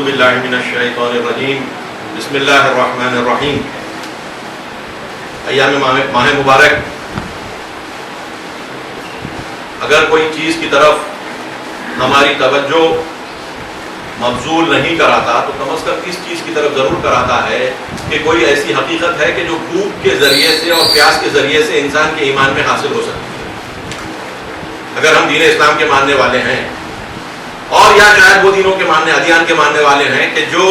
باللہ من الشیطان الرجیم بسم اللہ الرحمن الرحیم. ایام ماہ مبارک، اگر کوئی چیز کی طرف ہماری توجہ مبذول نہیں کراتا تو کم از کم اس چیز کی طرف ضرور کراتا ہے کہ کوئی ایسی حقیقت ہے کہ جو بھوک کے ذریعے سے اور پیاس کے ذریعے سے انسان کے ایمان میں حاصل ہو سکتی ہے. اگر ہم دین اسلام کے ماننے والے ہیں، اور یا شاید وہ دینوں کے ادیان کے ماننے والے ہیں کہ جو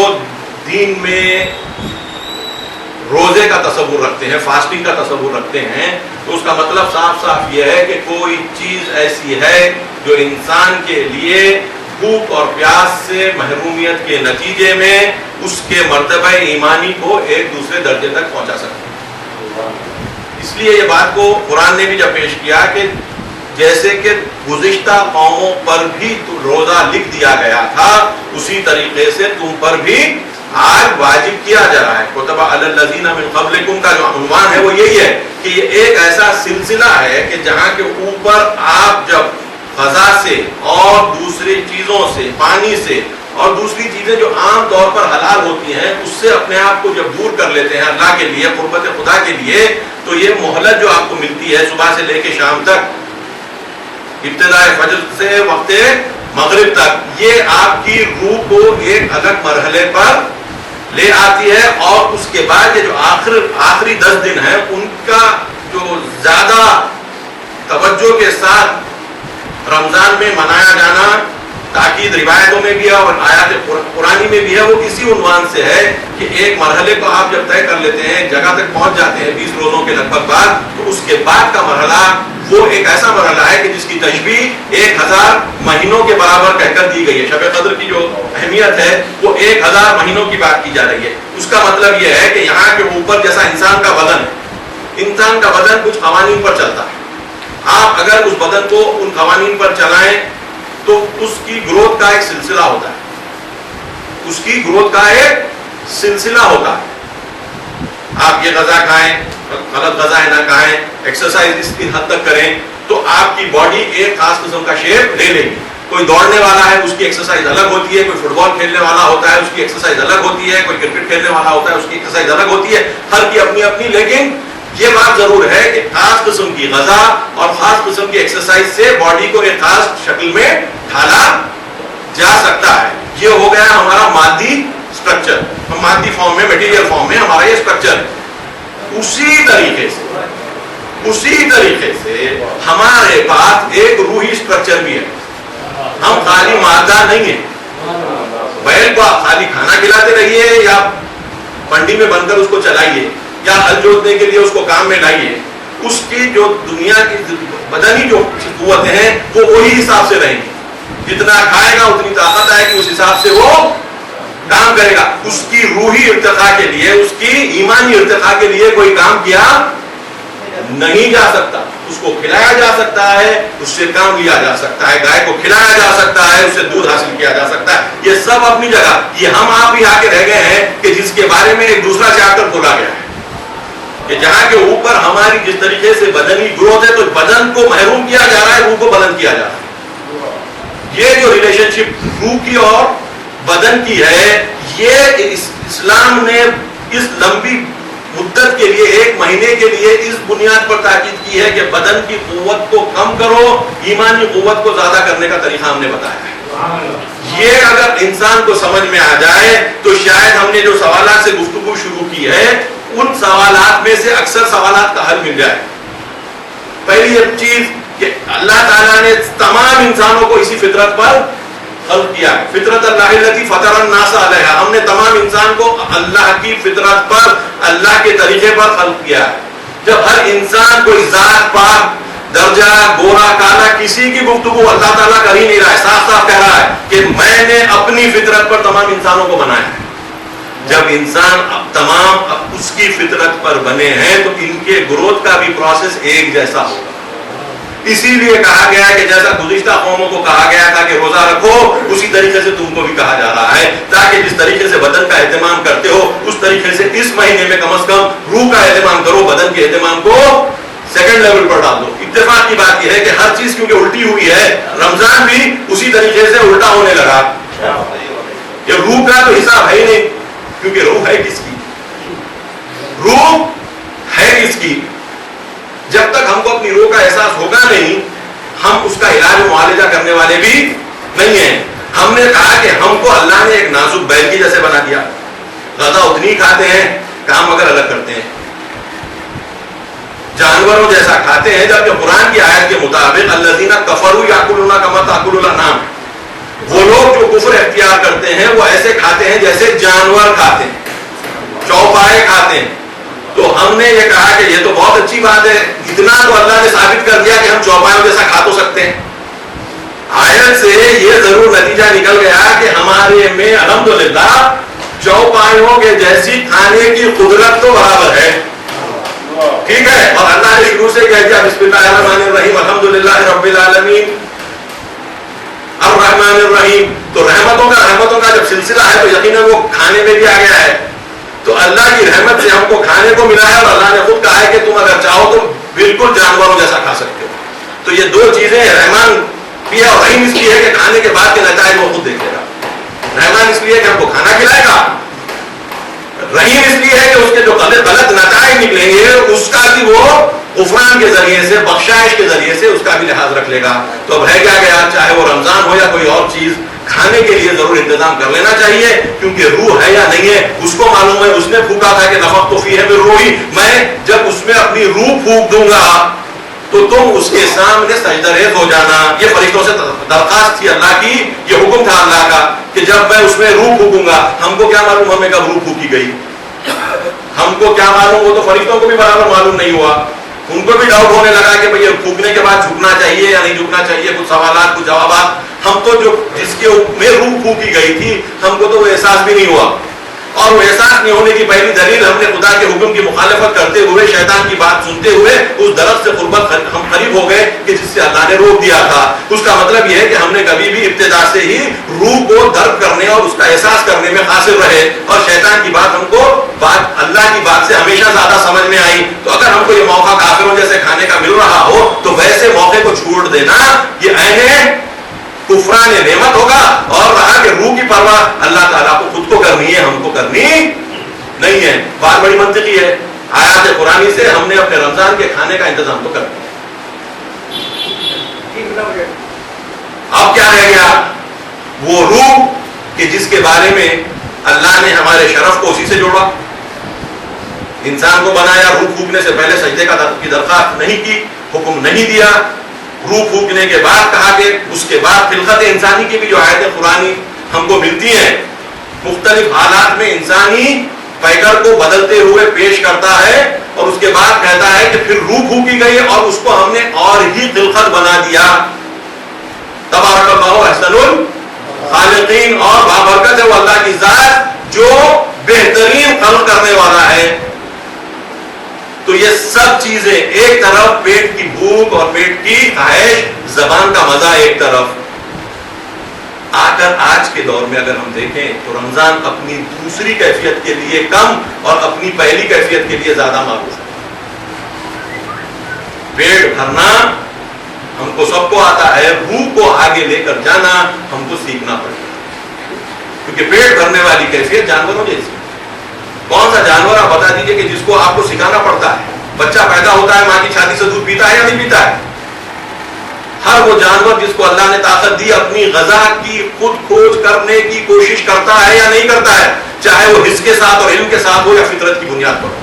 دین میں روزے کا تصور رکھتے ہیں، فاسٹنگ کا تصور رکھتے ہیں، تو اس کا مطلب صاف صاف یہ ہے کہ کوئی چیز ایسی ہے جو انسان کے لیے بھوک اور پیاس سے محرومیت کے نتیجے میں اس کے مرتبہ ایمانی کو ایک دوسرے درجے تک پہنچا سکتے ہیں. اس لیے یہ بات کو قرآن نے بھی جب پیش کیا کہ جیسے کہ گزشتہ قوموں پر بھی روزہ لکھ دیا گیا تھا، اسی طریقے سے تم پر بھی آج واجب کیا جا رہا ہے. کتب علی الذین من قبلکم کا جو عنوان ہے وہ یہی ہے کہ یہ ایک ایسا سلسلہ ہے کہ جہاں کے اوپر آپ جب غذا سے اور دوسری چیزوں سے، پانی سے اور دوسری چیزیں جو عام طور پر حلال ہوتی ہیں، اس سے اپنے آپ کو جب دور کر لیتے ہیں اللہ کے لیے، قربت خدا کے لیے، تو یہ مہلت جو آپ کو ملتی ہے صبح سے لے کے شام تک، ابتداء فجر سے وقت مغرب تک، یہ آپ کی روح کو ایک الگ مرحلے پر لے آتی ہے. اور اس کے بعد یہ جو آخری 10 دن ہیں ان کا جو زیادہ توجہ کے ساتھ رمضان میں منایا جانا، تاکید روایتوں میں بھی ہے اور آیات قرآنی میں بھی ہے، وہ اسی عنوان سے ہے کہ ایک مرحلے کو آپ جب طے کر لیتے ہیں، جگہ تک پہنچ جاتے ہیں 20 روزوں کے لگ بھگ بعد، تو اس کے بعد کا مرحلہ وہ ایک ایسا مرحلہ ہے کہ جس کی تشبیہ 1000 مہینوں کے برابر کہہ کر دی گئی ہے. شب قدر کی جو اہمیت ہے وہ 1000 مہینوں کی بات کی جا رہی ہے. اس کا مطلب یہ ہے کہ یہاں کے اوپر جیسا انسان کا بدن ہے، انسان کا بدن کچھ قوانین پر چلتا ہے. آپ اگر اس بدن کو ان قوانین پر چلائیں تو اس کی گروتھ کا ایک سلسلہ ہوتا ہے، اس کی گروتھ کا ایک سلسلہ ہوتا ہے. آپ یہ غذا کھائیں، غلط غذا نہ کھائیں، ایکسرسائز اس کی حد تک کریں تو آپ کی باڈی ایک خاص قسم کا شیپ لے لے گی. کوئی دوڑنے والا ہے اس کی ایکسرسائز الگ ہوتی ہے، کوئی فٹ بال کھیلنے والا ہوتا ہے اس کی ایکسرسائز الگ ہوتی ہے، کوئی کرکٹ کھیلنے والا ہوتا ہے اس کی ایکسرسائز الگ ہوتی ہے، ہر کی اپنی اپنی. لیکن یہ بات ضرور ہے کہ خاص قسم کی غذا اور خاص قسم کی ایکسرسائز سے باڈی کو ایک خاص شکل میں ڈھالا جا سکتا ہے. یہ ہو گیا ہمارا مادی سٹرکچر، مادی فارم میں، میٹیریل فارم میں ہمارا یہ سٹرکچر. اسی طریقے سے ہمارے پاس ایک روحی سٹرکچر بھی ہے. ہم خالی مادہ نہیں ہیں. بیل کو آپ خالی کھانا کھلاتے رہیے یا منڈی میں بن کر اس کو چلائیے یا ہل جوتنے کے لیے اس کو کام میں لائیے، اس کی جو دنیا کی بدنی جو قوتیں ہیں وہ وہی حساب سے رہیں گی. جتنا کھائے گا اتنی طاقت آئے گی، اس حساب سے وہ کام کرے گا. اس کی روحی ارتقاء کے لیے، اس کی ایمانی ارتقاء کے لیے کوئی کام کیا نہیں جا سکتا. اس کو کھلایا جا سکتا ہے، اس سے کام لیا جا سکتا ہے. گائے کو کھلایا جا سکتا ہے، اس سے دودھ حاصل کیا جا سکتا ہے. یہ سب اپنی جگہ. یہ ہم آپ بھی آ کے رہ گئے ہیں کہ جس کے بارے میں ایک دوسرا چیپٹر کھولا گیا ہے کہ جہاں کے اوپر ہماری جس طریقے سے بدنی گروتھ ہے تو بدن کو محروم کیا جا رہا ہے، روح کو بلند کیا جا رہا ہے. یہ جو ریلیشن شپ روح کی اور بدن کی ہے، یہ اسلام نے اس لمبی مدت کے لیے، 1 مہینے کے لیے اس بنیاد پر تاکید کی ہے کہ بدن کی قوت کو کم کرو، ایمانی قوت کو زیادہ کرنے کا طریقہ ہم نے بتایا ہے. یہ اگر انسان کو سمجھ میں آ جائے تو شاید ہم نے جو سوالات سے گفتگو شروع کی ہے ان سوالات میں سے اکثر سوالات کا حل مل جائے. پہلی چیز کہ اللہ تعالیٰ نے تمام انسانوں کو اسی فطرت پر خلق کیا ہے. فطرت اللہ التی فطر الناس علیہا. ہم نے تمام انسان کو اللہ کی فطرت پر، اللہ کے طریقے پر خلق کیا ہے. جب ہر انسان کوئی ذات پاک، درجہ، گورا، کالا، کسی کی گفتگو اللہ تعالیٰ کر ہی نہیں رہا ہے. صاف صاف کہہ رہا ہے کہ میں نے اپنی فطرت پر تمام انسانوں کو بنایا ہے. جب انسان اب تمام اس کی فطرت پر بنے ہیں تو ان کے گروتھ کا بھی پروسیس ایک جیسا ہوگا. اسی لیے کہا گیا ہے کہ جیسا گزشتہ قوموں کو کہا گیا تھا کہ روزہ رکھو، اسی طریقے سے تم کو بھی کہا جا رہا ہے، تاکہ جس طریقے سے بدن کا اہتمام کرتے ہو اس طریقے سے اس مہینے میں کم از کم روح کا اہتمام کرو، بدن کے اہتمام کو سیکنڈ لیول پر ڈال دو. اتفاق کی بات یہ ہے کہ ہر چیز کیونکہ الٹی ہوئی ہے، رمضان بھی اسی طریقے سے الٹا ہونے لگا. کہ روح کا تو حساب ہے ہی نہیں، کیونکہ روح ہے کس کی؟ روح ہے کس کی؟ جب تک ہم کو اپنی روح کا احساس ہوگا نہیں، ہم اس کا علاج و معالجہ کرنے والے بھی نہیں ہیں۔ ہم نے کہا کہ ہم کو اللہ نے ایک نازک بیل کی جیسے بنا دیا، غذا اتنی کھاتے ہیں، کام مگر الگ کرتے ہیں، جانوروں جیسا کھاتے ہیں، جبکہ قرآن کی آیت کے مطابق الذین کفروا یاکلون کما تاکل الانعام، وہ لوگ جو کفر اختیار کرتے ہیں وہ ایسے کھاتے ہیں جیسے جانور کھاتے ہیں، چوپائے کھاتے ہیں۔ تو ہم نے یہ کہا کہ یہ تو بہت اچھی بات ہے، اتنا تو اللہ نے ثابت کر دیا کہ ہم چوپایوں جیسا کھا تو سکتے ہیں۔ آیت سے یہ ضرور نتیجہ نکل گیا کہ ہمارے میں الحمدللہ چوپایوں کے جیسی کھانے کی قدرت تو برابر ہے، ٹھیک ہے۔ اور اللہ نے شروع سے کہہ دیا بسم اللہ الرحمن الرحیم الحمدللہ رب العالمین الرحمن الرحیم، تو رحمتوں کا جب سلسلہ ہے تو یقیناً وہ کھانے میں بھی آ گیا ہے۔ تو اللہ کی رحمت سے ہم کو کھانے کو ملا ہے، اور اللہ نے خود کہا ہے کہ تم اگر چاہو تو بالکل جانوروں جیسا کھا سکتے ہو۔ تو یہ دو چیزیں، رحمان بھی ہے اور رحیم اس لیے ہے کہ کھانے کے بعد کے نتائج وہ خود دیکھے گا۔ رحمان اس لیے کہ ہم کو کھانا کھلائے گا، رحیم اس لیے ہے کہ اس کے جو غلط نتائج نکلیں گے اس کا بھی وہ غفران کے ذریعے سے، بخشائش کے ذریعے سے اس کا بھی لحاظ رکھ لے گا۔ تو اب ہے کیا گیا، چاہے وہ رمضان ہو یا کوئی اور چیز، کھانے کے لیے ضرور انتظام کر لینا چاہیے، کیونکہ روح ہے یا نہیں ہے اس کو معلوم ہے۔ اس نے پھونکا تھا کہ نفخت فیہ من روحی، میں جب اس میں اپنی روح پھونک دوں گا تو تم اس کے سامنے سجدہ ریز ہو جانا۔ یہ فرشتوں سے درخواست تھی اللہ کی، یہ حکم تھا اللہ کا کہ جب میں اس میں روح پھونکوں گا، ہم کو کیا معلوم ہمیں کب روح پھونکی گئی، ہم کو کیا معلوم، وہ تو فرشتوں کو بھی برابر معلوم نہیں ہوا، ان کو بھی ڈاؤٹ ہونے لگا کہ بھئی پھونکنے کے بعد جھکنا چاہیے یا نہیں جھکنا چاہیے، کچھ سوالات کچھ جوابات۔ ہم تو جو جس کے میں روح پھونکی گئی تھی ہم کو تو وہ احساس بھی نہیں ہوا، اور وہ احساس نہیں ہونے کی پہلی دلیل ہم نے خدا کے حکم کی مخالفت کرتے ہوئے، شیطان کی بات سنتے ہوئے اس درخت سے قربت ہم قریب ہو گئے کہ جس سے اللہ نے روک دیا تھا۔ اس کا مطلب یہ ہے کہ ہم نے کبھی بھی ابتدا سے ہی روح کو درک کرنے اور اس کا احساس کرنے میں قاصر رہے، اور شیطان کی بات ہم کو اللہ کی بات سے ہمیشہ زیادہ سمجھ میں آئی۔ تو اگر ہم کو یہ موقع کافروں جیسے کھانے کا مل رہا ہو تو ویسے موقع کو چھوڑ دینا یہ عین کفران نعمت ہوگا۔ اور رہا کہ روح کی پرواہ اللہ تعالیٰ کو خود کو کرنی ہے، ہم کو کرنی نہیں ہے، بات بڑی منطقی ہے۔ آیات قرآنی سے ہم نے اپنے رمضان کے کھانے کا انتظام تو کر دیا۔ اب کیا رہ گیا، وہ روح کہ جس کے بارے میں اللہ نے ہمارے شرف کو اسی سے جوڑا، انسان کو بنایا، روح پھونکنے سے پہلے سجدے کی درخواست نہیں کی، حکم نہیں دیا، روح پھونکنے کے بعد کہا کہ اس کے بعد خلقت انسانی کی بھی جو آیتیں قرآنی ہم کو ملتی ہیں، مختلف حالات میں انسانی پیکر کو بدلتے ہوئے پیش کرتا ہے، اور اس کے بعد کہتا ہے کہ پھر روح پھونکی گئی اور اس کو ہم نے اور ہی خلقت بنا دیا۔ تبارک اللہ احسن الخالقین، اور بابرکت ہے وہ اللہ کی ذات جو بہترین خلق کرنے والا ہے۔ تو یہ سب چیزیں ایک طرف، پیٹ کی بھوک اور پیٹ کی خواہش، زبان کا مزہ ایک طرف، آ کر آج کے دور میں اگر ہم دیکھیں تو رمضان اپنی دوسری کیفیت کے لیے کم اور اپنی پہلی کیفیت کے لیے زیادہ معروف ہے۔ پیٹ بھرنا ہم کو سب کو آتا ہے، روح کو آگے لے کر جانا ہم کو سیکھنا پڑے گا، کیونکہ پیٹ بھرنے والی کیفیت جانوروں جیسی۔ کون سا جانور آپ بتا دیجئے کہ جس کو آپ کو سکھانا پڑتا ہے؟ بچہ پیدا ہوتا ہے، ماں کی چھاتی سے دودھ پیتا ہے یا نہیں پیتا ہے؟ ہر وہ جانور جس کو اللہ نے طاقت دی اپنی غذا کی خود کھوج کرنے کی کوشش کرتا ہے یا نہیں کرتا ہے، چاہے وہ حس کے ساتھ اور علم کے ساتھ ہو یا فطرت کی بنیاد پر ہو،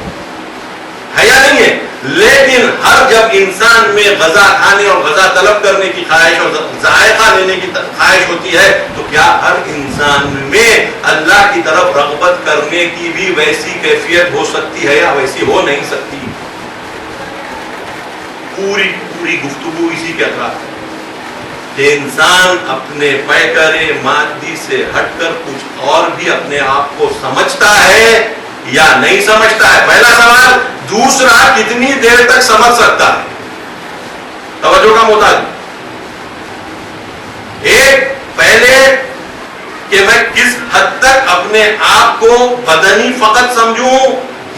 ہے یا نہیں ہے؟ لیکن ہر جب انسان میں غذا کھانے اور غذا طلب کرنے کی خواہش اور ذائقہ لینے کی خواہش ہوتی ہے، تو کیا ہر انسان میں اللہ کی طرف رغبت کرنے کی بھی ویسی کیفیت ہو سکتی ہے یا ویسی ہو نہیں سکتی؟ پوری گفتگو اسی کے اطراف ہے کہ انسان اپنے پیکر مادی سے ہٹ کر کچھ اور بھی اپنے آپ کو سمجھتا ہے یا نہیں سمجھتا ہے، پہلا سوال۔ دوسرا، کتنی دیر تک سمجھ سکتا ہے؟ توجہ کا محتاج۔ ایک، پہلے کہ میں کس حد تک اپنے آپ کو بدنی فقط سمجھوں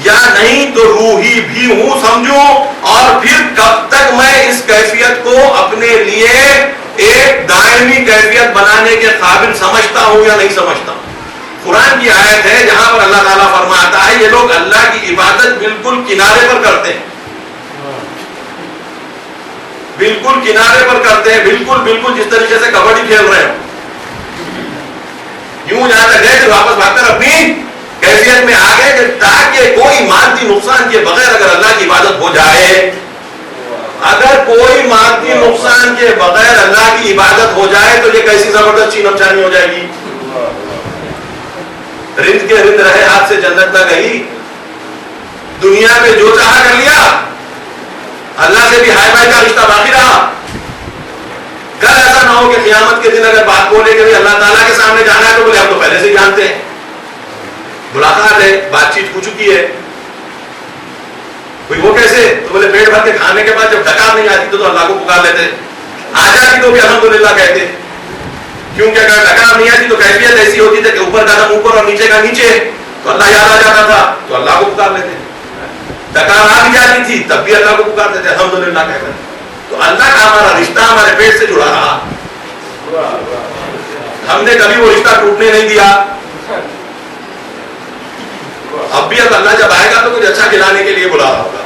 یا نہیں تو روحی بھی ہوں سمجھوں، اور پھر کب تک میں اس کیفیت کو اپنے لیے ایک دائمی کیفیت بنانے کے قابل سمجھتا ہوں یا نہیں سمجھتا ہوں۔ قرآن کی آیت ہے جہاں پر اللہ تعالیٰ فرماتا ہے یہ لوگ اللہ کی عبادت بالکل کنارے پر کرتے ہیں، بالکل کنارے پر کرتے ہیں، بالکل جس طریقے سے کبڈی کھیل رہے ہو، یوں جہاں تک گئے کہ واپس بھاگ کر اپنی کیفیت میں آ گئے کہ تاکہ کوئی مادی نقصان کے بغیر اگر اللہ کی عبادت ہو جائے، اگر کوئی مادی نقصان کے بغیر اللہ کی عبادت ہو جائے تو یہ کیسی زبردست چینم چانی ہو جائے گی. رند کے رند رہے ہاتھ سے جنت نہ گئی. دنیا میں جو چاہا کر لیا، اللہ سے بھی ہائی بائی کا رشتہ باقی رہا. کل ایسا نہ ہو کہ قیامت کے دن اگر بات بولے کہ اللہ تعالیٰ کے سامنے جانا ہے تو بولے ہم تو پہلے سے ہی جانتے ہیں، ملاقات ہے، بات چیت ہو چکی ہے. کوئی وہ کیسے؟ تو بولے پیٹ بھر کے کھانے کے بعد جب ڈکار نہیں آتی تو اللہ کو پکار لیتے، آ جاتی تو بھی الحمدللہ کہتے. کیونکہ اگر ڈکار نہیں آتی تو کیفیت ایسی ہوتی تھی کہ اوپر کا دم اوپر اور نیچے کا نیچے، تو اللہ یاد آ جاتا تھا تو اللہ کو پکار لیتے. ڈکار آ بھی جاتی تھی تب بھی اللہ کو پکارتے تھے الحمدللہ کہہ کر. تو اللہ کا ہمارا رشتہ ہمارے پیٹ سے جڑا رہا، ہم نے کبھی وہ رشتہ ٹوٹنے نہیں دیا. اب بھی اب اللہ جب آئے گا تو کچھ اچھا کھلانے کے لیے بلا رہا ہوگا.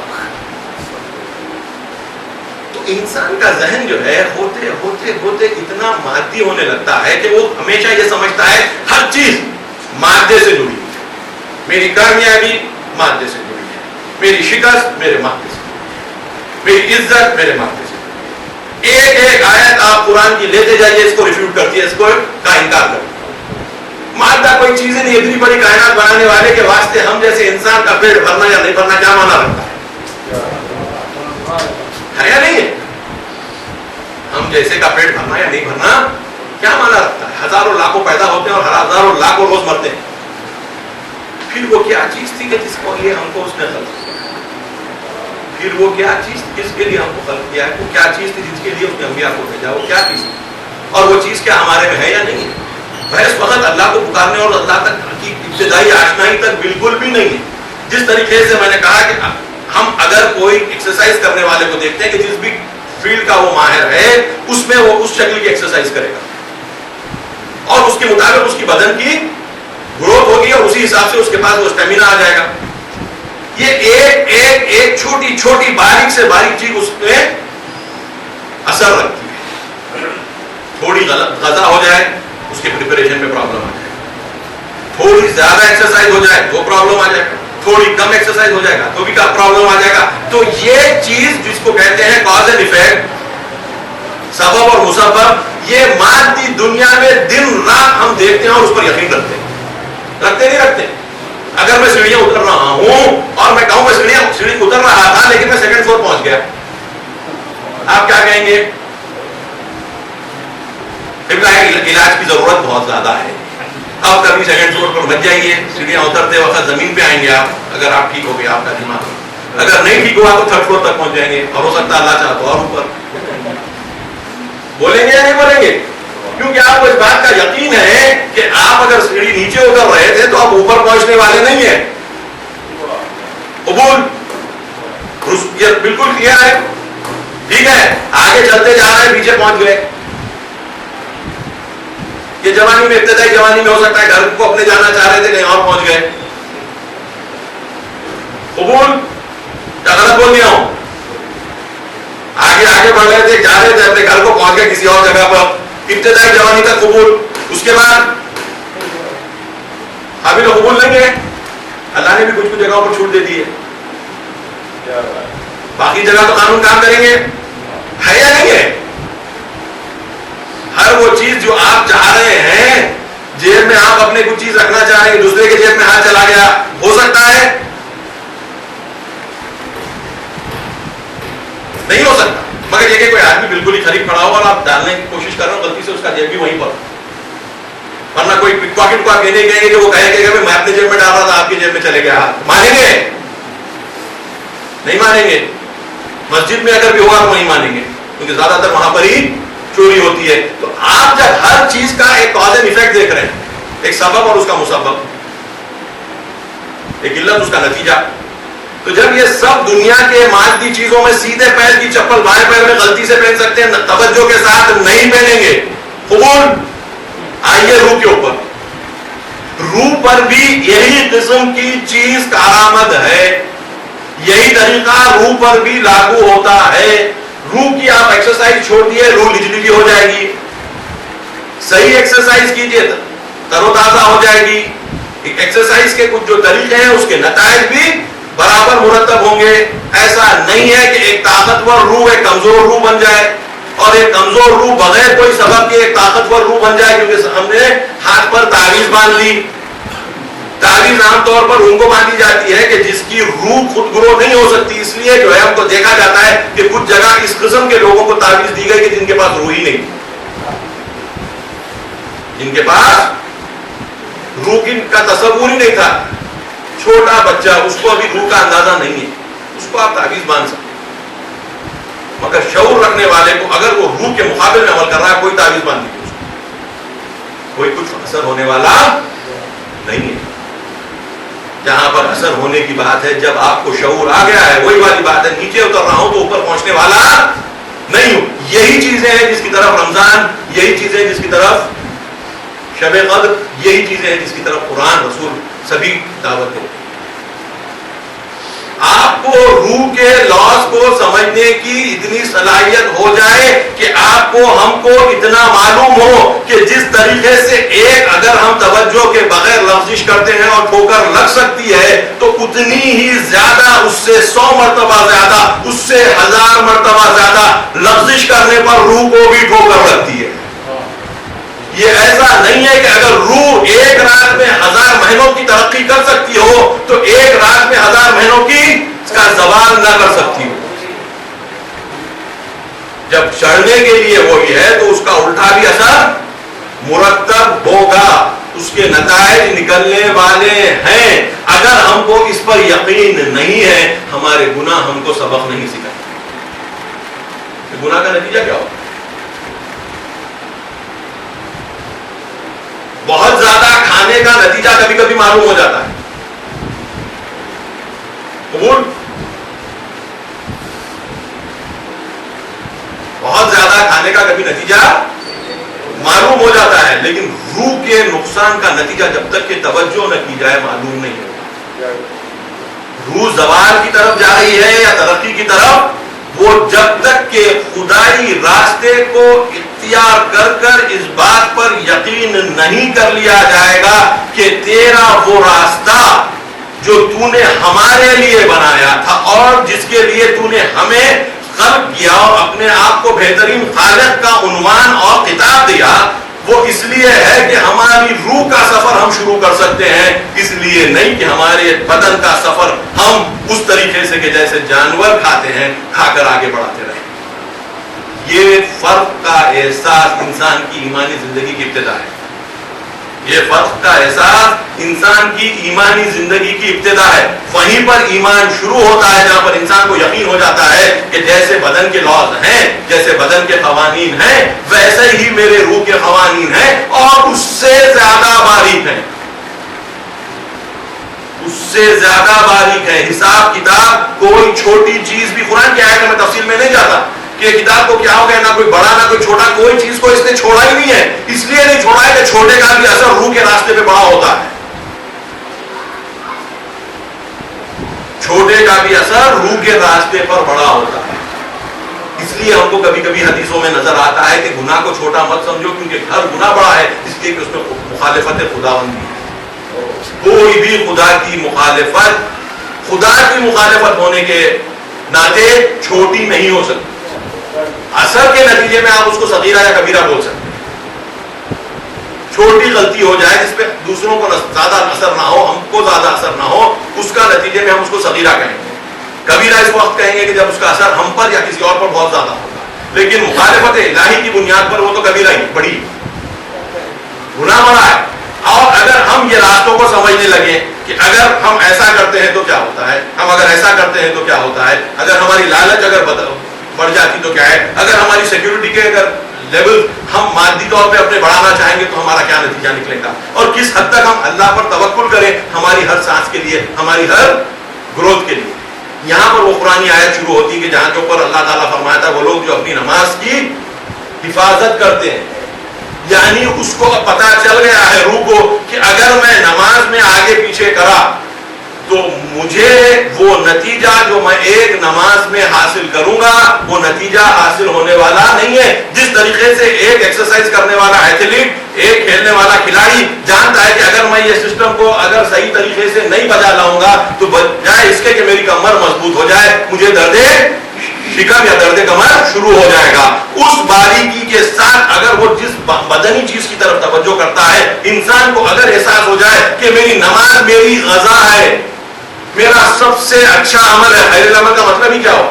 تو انسان کا ذہن جو ہے ہوتے ہوتے ہوتے اتنا مادی ہونے لگتا ہے کہ وہ ہمیشہ یہ سمجھتا ہے ہر چیز مادے سے جڑی ہے. میری کامیابی مادے سے جڑی ہے، میری شکست میرے مادے سے، میری عزت میرے مادے سے. ایک ایک آیت آپ قرآن کی لیتے جائیے، اس کو ریفیوٹ کرتی ہے، اس کو کا انکار کرتی ہے. مادہ کوئی چیز نہیں، اتنی بڑی کائنات بنانے والے کے واسطے ہم جیسے انسان کا پیٹ بھرنا یا نہیں بھرنا کیا مانا رکھتا ہے یا نہیں ہے؟ ہم جیسے کا پیٹ بھرنا یا نہیں بھرنا کیا مانا رکھتا ہے؟ ہزاروں لاکھوں پیدا ہوتے ہیں اور ہزاروں لاکھوں روز مرتے ہیں. پھر وہ کیا چیز تھی کہ جس کو لیے ہم کو اس نے خلق کیا؟ پھر وہ کیا چیز جس کے لیے ہم کو خلق کیا ہے؟ وہ کیا چیز تھی جس کے لیے اس نے انبیاء کو بھیجا؟ وہ کیا چیز تھی؟ اور وہ چیز کیا ہمارے میں ہے یا نہیں ہے؟ اس وقت اللہ کو پکارنے اور اللہ تک کی ابتدائی آشنائی تک بالکل بھی نہیں ہے. جس طریقے سے میں نے کہا کہ ہم اگر کوئی ایکسرسائز کرنے والے کو دیکھتے ہیں کہ جس بھی فیلڈ کا وہ ماہر ہے اس میں وہ اس شکل کی ایکسرسائز کرے گا اور اس کے مطابق اس کی بدن کی گروتھ ہوگی اور اسی حساب سے اس کے پاس وہ اسٹیمینا آ جائے گا. یہ ایک ایک ایک چھوٹی چھوٹی باریک سے باریک چیز اس میں اثر رکھتی ہے. تھوڑی غلط غذا ہو جائے اس کے پریپریشن میں پرابلم آ جائے گا، تھوڑی زیادہ ایکسرسائز ہو جائے تو پرابلم آ جائے گا، تھوڑی کم ایکسرسائز ہو جائے گا تو بھی پرابلم آ جائے گا. تو یہ چیز جس کو کہتے ہیں کاز اینڈ ایفیکٹ، سبب اور مسبب، یہ مادی دنیا میں دن رات ہم دیکھتے ہیں اور اس پر یقین رکھتے ہیں. رکھتے نہیں رکھتے؟ اگر میں سیڑھیاں اتر رہا ہوں اور میں کہوں میں سیڑھی اتر رہا تھا لیکن میں سیکنڈ فلور پہنچ گیا، آپ کیا کہیں گے؟ علاج کی ضرورت بہت زیادہ ہے، اب کبھی سیکنڈ فلور پر مت جائیے، سیڑھیاں اترتے وقت زمین پہ آئیں گے آپ. اگر آپ ٹھیک ہو گئے آپ کا دماغ، اگر نہیں ٹھیک ہوا تو تھرڈ فلور تک پہنچ جائیں گے اور ہو سکتا ہے اللہ چاہے تو اور اوپر. بولیں گے یا نہیں بولیں گے؟ کیونکہ آپ کو اس بات کا یقین ہے کہ آپ اگر سیڑھی نیچے اتر رہے تھے تو آپ اوپر پہنچنے والے نہیں ہیں. قبول؟ یہ بالکل کلیئر ہے. ٹھیک ہے، آگے چلتے جا رہے ہیں، پیچھے پہنچ گئے. یہ جوانی میں، ابتدائی جوانی میں ہو سکتا ہے گھر کو اپنے جانا چاہ رہے تھے کہیں اور پہنچ گئے. قبول؟ کیا غلط بول دیا ہوں؟ آگے بڑھ رہے تھے، جا رہے تھے، اپنے گھر کو پہنچ گئے کسی اور جگہ پر. ابتدائی جوانی تک قبول، اس کے بعد ابھی تو قبول نہیں ہے. اللہ نے بھی کچھ جگہوں پر چھوٹ دے دی ہے، باقی جگہ تو قانون کام کریں گے. ہے یا نہیں ہے؟ ہر وہ چیز جو آپ چاہ رہے ہیں، جیب میں آپ اپنے کچھ چیز رکھنا چاہ رہے ہیں، دوسرے کے جیب میں ہاتھ چلا گیا، ہو سکتا ہے؟ نہیں ہو سکتا. مگر یہ کہ کوئی آدمی بالکل ہی قریب کھڑا ہو اور آپ ڈالنے کی کوشش کر رہے ہو، غلطی سے اس کا جیب بھی وہیں پر، ورنہ کوئی پک پاکٹ کو آپ یہ نہیں کہیں گے کہ وہ کہے کہ میں اپنے جیب میں ڈال رہا تھا آپ کی جیب میں چلے گیا. مانیں گے؟ نہیں مانیں گے. مسجد میں اگر بھی ہوگا تو نہیں مانیں گے کیونکہ زیادہ تر وہاں پر ہی چوری ہوتی ہے. تو آپ جب ہر چیز کا ایک کاز اینڈ ایفیکٹ دیکھ رہے ہیں، ایک سبب اور اس کا مسبب، ایک علت اس کا نتیجہ، تو جب یہ سب دنیا کے مادی چیزوں میں سیدھے پیر کی چپل بائیں پیر میں غلطی سے پہن سکتے ہیں، توجہ کے ساتھ نہیں پہنیں گے. قبول؟ آئیے روح کے اوپر. روح پر بھی یہی قسم کی چیز کارآمد ہے، یہی طریقہ روح پر بھی لاگو ہوتا ہے. روح کی آپ ایکسرسائز چھوڑ دیے، روح لجلی ہو جائے گی. صحیح ایکسرسائز کیجئے تر و تازہ ہو جائے گی. ایکسرسائز کے کچھ جو طریقے ہیں اس کے نتائج بھی برابر مرتب ہوں گے. ایسا نہیں ہے کہ ایک طاقتور روح ایک کمزور روح بن جائے، اور ایک کمزور روح بغیر کوئی سبب کے ایک طاقتور روح بن جائے کیونکہ ہم نے ہاتھ پر تعویذ باندھ لی. تعویذ عام طور پر ان کو باندھی جاتی ہے کہ جس کی روح خود گرو نہیں ہو سکتی، اس لیے جو ہے ہم کو دیکھا جاتا ہے کہ کچھ جگہ اس قسم کے لوگوں کو تعویذ دی گئی کہ جن کے پاس روح ہی نہیں، جن کے پاس روح کا تصور ہی نہیں تھا. چھوٹا بچہ، اس کو ابھی روح کا اندازہ نہیں ہے، اس کو آپ تعویذ باندھ سکتے، مگر شعور رکھنے والے کو اگر وہ روح کے مقابل میں عمل کر رہا ہے کوئی تعویذ باندھ نہیں، کوئی کچھ اثر ہونے والا نہیں ہے. جہاں پر اثر ہونے کی بات ہے، جب آپ کو شعور آ گیا ہے، وہی والی بات ہے نیچے اتر رہا ہوں تو اوپر پہنچنے والا نہیں ہوں. یہی چیزیں ہیں جس کی طرف رمضان، یہی چیزیں جس کی طرف شب قدر، یہی چیزیں ہیں جس کی طرف قرآن رسول سبھی دعوت دیتے ہیں. آپ کو روح کے لاز کو سمجھنے کی اتنی صلاحیت ہو جائے کہ آپ کو ہم کو اتنا معلوم ہو کہ جس طریقے سے ایک اگر ہم توجہ کے بغیر لفظش کرتے ہیں اور ٹھوکر لگ سکتی ہے تو اتنی ہی زیادہ، اس سے 100 مرتبہ زیادہ، اس سے 1000 مرتبہ زیادہ لفظش کرنے پر روح کو بھی ٹھوکر لگتی ہے. یہ ایسا نہیں ہے کہ اگر روح ایک رات میں 1000 مہینوں کی ترقی کر سکتی ہو تو ایک رات میں 1000 مہینوں کی اس کا زوال نہ کر سکتی ہو. جب چڑھنے کے لیے وہی ہے تو اس کا الٹا بھی اثر مرتب ہوگا، اس کے نتائج نکلنے والے ہیں. اگر ہم کو اس پر یقین نہیں ہے، ہمارے گناہ ہم کو سبق نہیں سکھاتے. گناہ کا نتیجہ کیا ہوگا؟ بہت زیادہ کھانے کا نتیجہ کبھی کبھی معلوم ہو جاتا ہے. قبول؟ بہت زیادہ کھانے کا کبھی نتیجہ معلوم ہو جاتا ہے، لیکن روح کے نقصان کا نتیجہ جب تک کہ توجہ نہ کی جائے معلوم نہیں ہوتا. روح زوال کی طرف جا رہی ہے یا ترقی کی طرف، وہ جب تک کہ خدائی راستے کو اختیار کر کر اس بات پر یقین نہیں کر لیا جائے گا کہ تیرا وہ راستہ جو تو نے ہمارے لیے بنایا تھا اور جس کے لیے تو نے ہمیں خلق کیا اور اپنے آپ کو بہترین خالق کا عنوان اور خطاب دیا، وہ اس لیے ہے کہ ہماری روح کا سفر ہم شروع کر سکتے ہیں، اس لیے نہیں کہ ہمارے بدن کا سفر ہم اس طریقے سے کہ جیسے جانور کھاتے ہیں کھا کر آگے بڑھاتے رہیں. یہ فرق کا احساس انسان کی ایمانی زندگی کی ابتدا ہے. یہ فرق کا احساس انسان کی ایمانی زندگی کی ابتدا ہے. وہیں پر ایمان شروع ہوتا ہے جہاں پر انسان کو یقین ہو جاتا ہے کہ جیسے بدن کے لاز ہیں، جیسے بدن کے قوانین ہیں، ویسے ہی میرے روح کے قوانین ہیں اور اس سے زیادہ باریک ہیں، اس سے زیادہ باریک ہے. حساب کتاب کوئی چھوٹی چیز بھی، قرآن کی آیت میں تفصیل میں نہیں جاتا کہ کتاب کو کیا ہو گیا، نہ کوئی بڑا نہ کوئی چھوٹا، کوئی چیز کو اس نے چھوڑا ہی نہیں ہے. اس لیے نہیں چھوڑا ہے کہ چھوٹے کا بھی اثر روح کے راستے پہ بڑا ہوتا ہے، چھوٹے کا بھی اثر روح کے راستے پر بڑا ہوتا ہے. اس لیے ہم کو کبھی کبھی حدیثوں میں نظر آتا ہے کہ گناہ کو چھوٹا مت سمجھو کیونکہ ہر گناہ بڑا ہے، اس لیے کہ اس میں مخالفت خداوندی ہے. کوئی بھی خدا کی مخالفت ہونے کے ناطے چھوٹی نہیں ہو سکتی. اثر کے نتیجے میں آپ اس کو صغیرہ یا کبیرہ بول سکتے ہیں. چھوٹی غلطی ہو جائے جس پہ دوسروں کو زیادہ اثر نہ ہو، ہم کو زیادہ اثر نہ ہو، اس کا نتیجے میں ہم اس کو صغیرہ کہیں گے. کبیرہ اس وقت کہیں گے کہ جب اس کا اثر ہم پر یا کسی اور پر بہت زیادہ ہوگا. لیکن مخالفت الہی کی بنیاد پر وہ تو کبیرہ ہی بڑی، گناہ بڑا ہے. اور اگر ہم یہ راستوں کو سمجھنے لگے کہ اگر ہم ایسا کرتے ہیں تو کیا ہوتا ہے، ہم اگر ایسا کرتے ہیں تو کیا ہوتا ہے، اگر ہماری لالچ اگر بڑھ جاتی تو کیا ہے، اگر ہماری سیکیورٹی کے اگر لیول ہم مادی طور پہ اپنے بڑھانا چاہیں گے تو ہمارا کیا نتیجہ نکلے گا، اور کس حد تک ہم اللہ پر توکل کریں ہماری ہر سانس کے لیے، ہماری ہر گروتھ کے لیے. یہاں پر وہ قرآن آیت شروع ہوتی ہے کہ جہاں کے اوپر اللہ تعالیٰ فرمایا تھا وہ لوگ جو اپنی نماز کی حفاظت کرتے ہیں، یعنی اس کو پتا چل گیا ہے روح کو کہ اگر میں نماز میں کرا تو مجھے وہ نتیجہ جو میں ایک نماز میں حاصل کروں گا وہ نتیجہ حاصل ہونے والا نہیں ہے. جس طریقے سے ایک ایکسرسائز کرنے والا ایتھلیٹ، ایک کھیلنے والا کھلاڑی جانتا ہے کہ اگر میں یہ سسٹم کو اگر صحیح طریقے سے نہیں بجا لاؤں گا تو بجائے اس کے کہ میری کمر مضبوط ہو جائے مجھے درد شکم یا درد کمر شروع ہو جائے گا. اس باریکی کے ساتھ اگر وہ جس بدنی چیز کی طرف توجہ کرتا ہے، انسان کو اگر احساس ہو جائے کہ میری نماز میری غذا ہے، میرا سب سے اچھا عمل ہے. خیر العمل کا مطلب ہی کیا ہو؟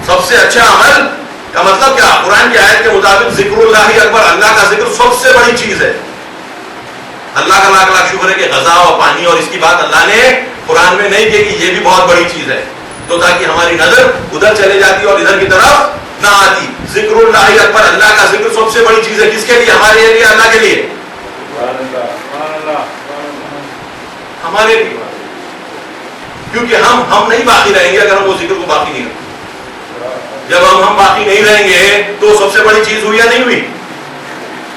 سب سے اچھا عمل کا مطلب کیا؟ قرآن کی آیت کے مطابق ذکر اللہ اکبر، اللہ کا ذکر سب سے بڑی چیز ہے. اللہ کا لاکھ لاکھ شکر ہے کہ غذا اور پانی، اور اس کی بات اللہ نے قرآن میں نہیں کی کہ یہ بھی بہت بڑی چیز ہے، تو تاکہ ہماری نظر ادھر چلے جاتی اور ادھر کی طرف نہ آتی. ذکر اللہ اکبر، اللہ کا ذکر سب سے بڑی چیز ہے. کس کے لیے؟ ہمارے لیے، اللہ کے لیے، ہمارے لیے. کیونکہ ہم نہیں باقی رہیں گے اگر ہم وہ ذکر کو باقی نہیں رکھیں. جب ہم باقی نہیں رہیں گے تو سب سے بڑی چیز ہوئی یا نہیں ہوئی؟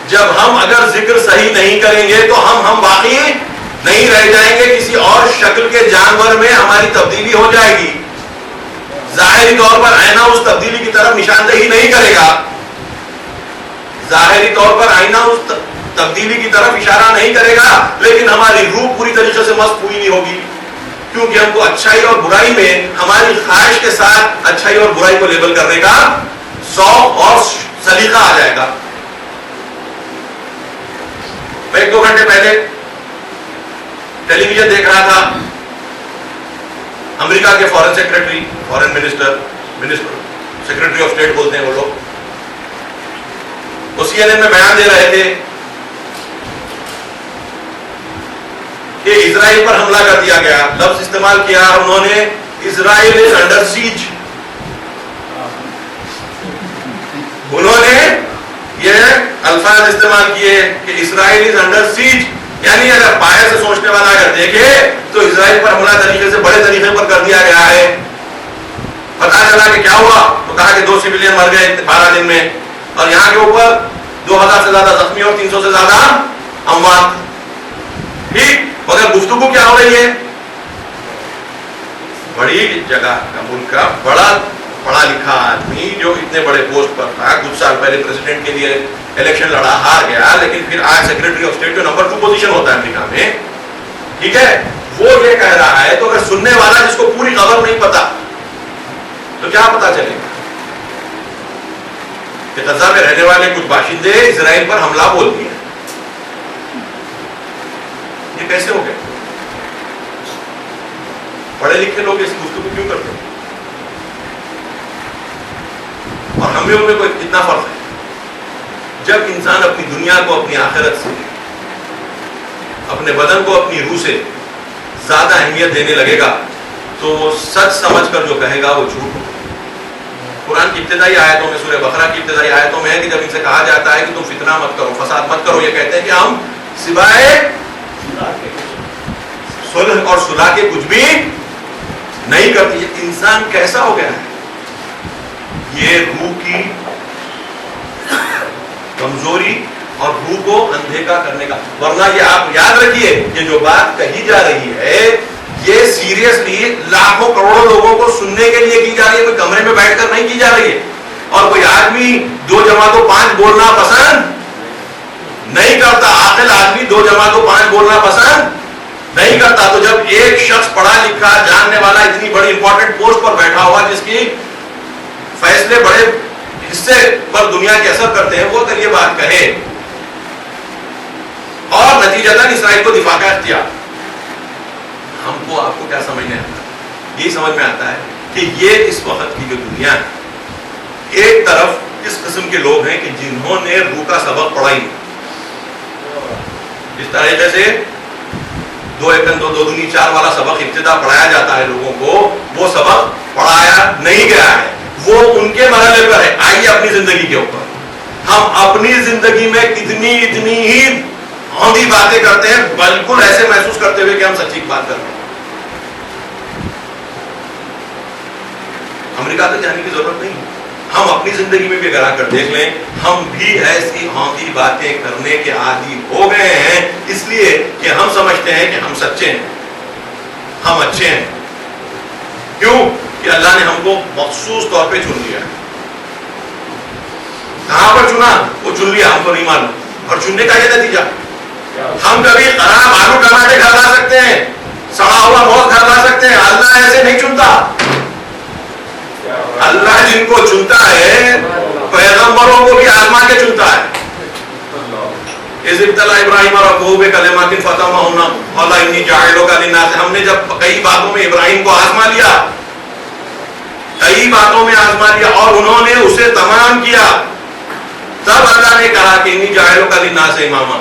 جب ہم اگر ذکر صحیح نہیں کریں گے تو ہم باقی نہیں رہ جائیں گے. کسی اور شکل کے جانور میں ہماری تبدیلی ہو جائے گی. ظاہری طور پر آئینہ اس تبدیلی کی طرف نشاندہی نہیں کرے گا، ظاہری طور پر آئینہ اس تبدیلی کی طرف اشارہ نہیں کرے گا، لیکن ہماری روح پوری طریقے سے مست ہوئی نہیں ہوگی. کیونکہ ہم کو اچھائی اور برائی میں ہماری خواہش کے ساتھ اچھائی اور برائی کو لیبل کرنے کا شوق اور سلیقہ آ جائے گا. میں 1-2 گھنٹے پہلے ٹیلی ویژن دیکھ رہا تھا. امریکہ کے foreign secretary, foreign minister, secretary of state بولتے ہیں وہ لوگ، وہ CNN میں بیان دے رہے تھے کہ اسرائیل پر حملہ کر دیا گیا. لفظ استعمال کیا انہوں نے، اسرائیل از انڈر سیج. انہوں نے یہ الفاظ استعمال کیے کہ اسرائیل از انڈر سیج، یعنی اگر باہر سے سوچنے والا اگر دیکھے تو اسرائیل پر حملہ طریقے سے بڑے طریقے پر کر دیا گیا ہے. پتا چلا کہ کیا ہوا تو کہا کہ 2 سویلین مر گئے 12 دن میں، اور یہاں کے اوپر 2000 سے زیادہ زخمی اور 300 سے زیادہ اموات. ٹھیک، مگر گفتگو کیا ہو رہی ہے؟ بڑی جگہ کا ملک کا بڑا پڑھا لکھا آدمی جو اتنے بڑے پوسٹ پر تھا، کچھ سال پہلے پریزیڈنٹ کے لیے الیکشن لڑا، ہار گیا، لیکن پھر آج سیکرٹری آف اسٹیٹ جو نمبر 2 پوزیشن ہوتا ہے امریکہ میں، ٹھیک ہے، وہ یہ کہہ رہا ہے. تو اگر سننے والا جس کو پوری خبر نہیں پتا تو کیا پتا چلے گا کہ غزہ میں رہنے والے کچھ باشندے اسرائیل پر حملہ بول دیے. یہ کیسے ہو گئے؟ پڑھے لکھے لوگ اس گفتگو کیوں کرتے ہیں؟ اور ہمیں ان میں کوئی کتنا فرق ہے؟ جب انسان اپنی دنیا کو اپنی آخرت سے، اپنے بدن کو اپنی روح سے زیادہ اہمیت دینے لگے گا تو وہ سچ سمجھ کر جو کہے گا وہ جھوٹ ہوگا. قرآن کی ابتدائی آیتوں میں، سورہ بقرہ کی ابتدائی آیتوں میں ہے کہ جب ان سے کہا جاتا ہے کہ تم فتنہ مت کرو، فساد مت کرو، یہ کہتے ہیں کہ ہم سوائے صلح اور صلاح کے کچھ بھی نہیں کرتی. انسان کیسا ہو گیا ہے؟ یہ روح کی کمزوری اور روح کو اندھیکا کرنے کا. ورنہ یہ آپ یاد رکھیے کہ جو بات کہی جا رہی ہے یہ سیریسلی لاکھوں کروڑوں لوگوں کو سننے کے لیے کی جا رہی ہے، کوئی کمرے میں بیٹھ کر نہیں کی جا رہی ہے. اور کوئی آدمی 2 جمع 2 5 بولنا پسند نہیں کرتا، عاقل آدمی 2 جمع 2 5 بولنا پسند نہیں کرتا. تو جب ایک شخص پڑھا لکھا جاننے والا اتنی بڑی امپورٹنٹ پوسٹ پر بیٹھا ہوا جس کی فیصلے بڑے حصے پر دنیا کے اثر کرتے ہیں، وہ اگر یہ بات کہے اور نتیجتاً اسرائیل کو دفاع کا اختیار، ہم کو آپ کو کیا سمجھ میں آتا ہے؟ یہی سمجھ میں آتا ہے کہ یہ اس وقت کی جو دنیا ہے، ایک طرف اس قسم کے لوگ ہیں کہ جنہوں نے روح کا سبق پڑھا ہی نہیں. اس طریقے سے 2 1 2 2 دونی 4 والا سبق ابتدا پڑھایا جاتا ہے لوگوں کو، وہ سبق پڑھایا نہیں گیا ہے. وہ ان کے مرحلے پر ہے. آئیے اپنی زندگی کے اوپر، ہم اپنی زندگی میں اتنی ہی آندھی باتیں کرتے ہیں، بالکل ایسے محسوس کرتے ہوئے کہ ہم سچی بات کر رہے ہیں. امریکہ تک جانے کی ضرورت نہیں. ہم اپنی زندگی میں بھی اگر آ کر دیکھ لیں، ہم بھی ایسی ہانکی باتیں کرنے کے عادی ہو گئے ہیں، اس لیے کہ ہم سمجھتے ہیں کہ ہم سچے ہیں، ہم اچھے ہیں. کیوں؟ کہ اللہ نے ہم کو مخصوص طور پہ چن لیا. کہاں پر چنا؟ وہ چن لیا، ہم کو نہیں معلوم. اور چننے کا یہ نتیجہ، ہم کبھی خراب آلو ٹماٹر گھر لا سکتے ہیں، سڑا ہوا موت گھر لا سکتے ہیں، اللہ ایسے نہیں چنتا. اللہ جن کو چنتا ہے پیغمبروں کو بھی آزما کے چنتا ہے. اذ ابتلی ابراہیم ربہ بکلمات فتمہن قال انی جاعلک للناس. ہم نے جب کئی باتوں میں ابراہیم کو آزما لیا، کئی باتوں میں آزما لیا اور انہوں نے اسے تمام کیا، تب اللہ نے کہا کہ انی جاعلک للناس اماما.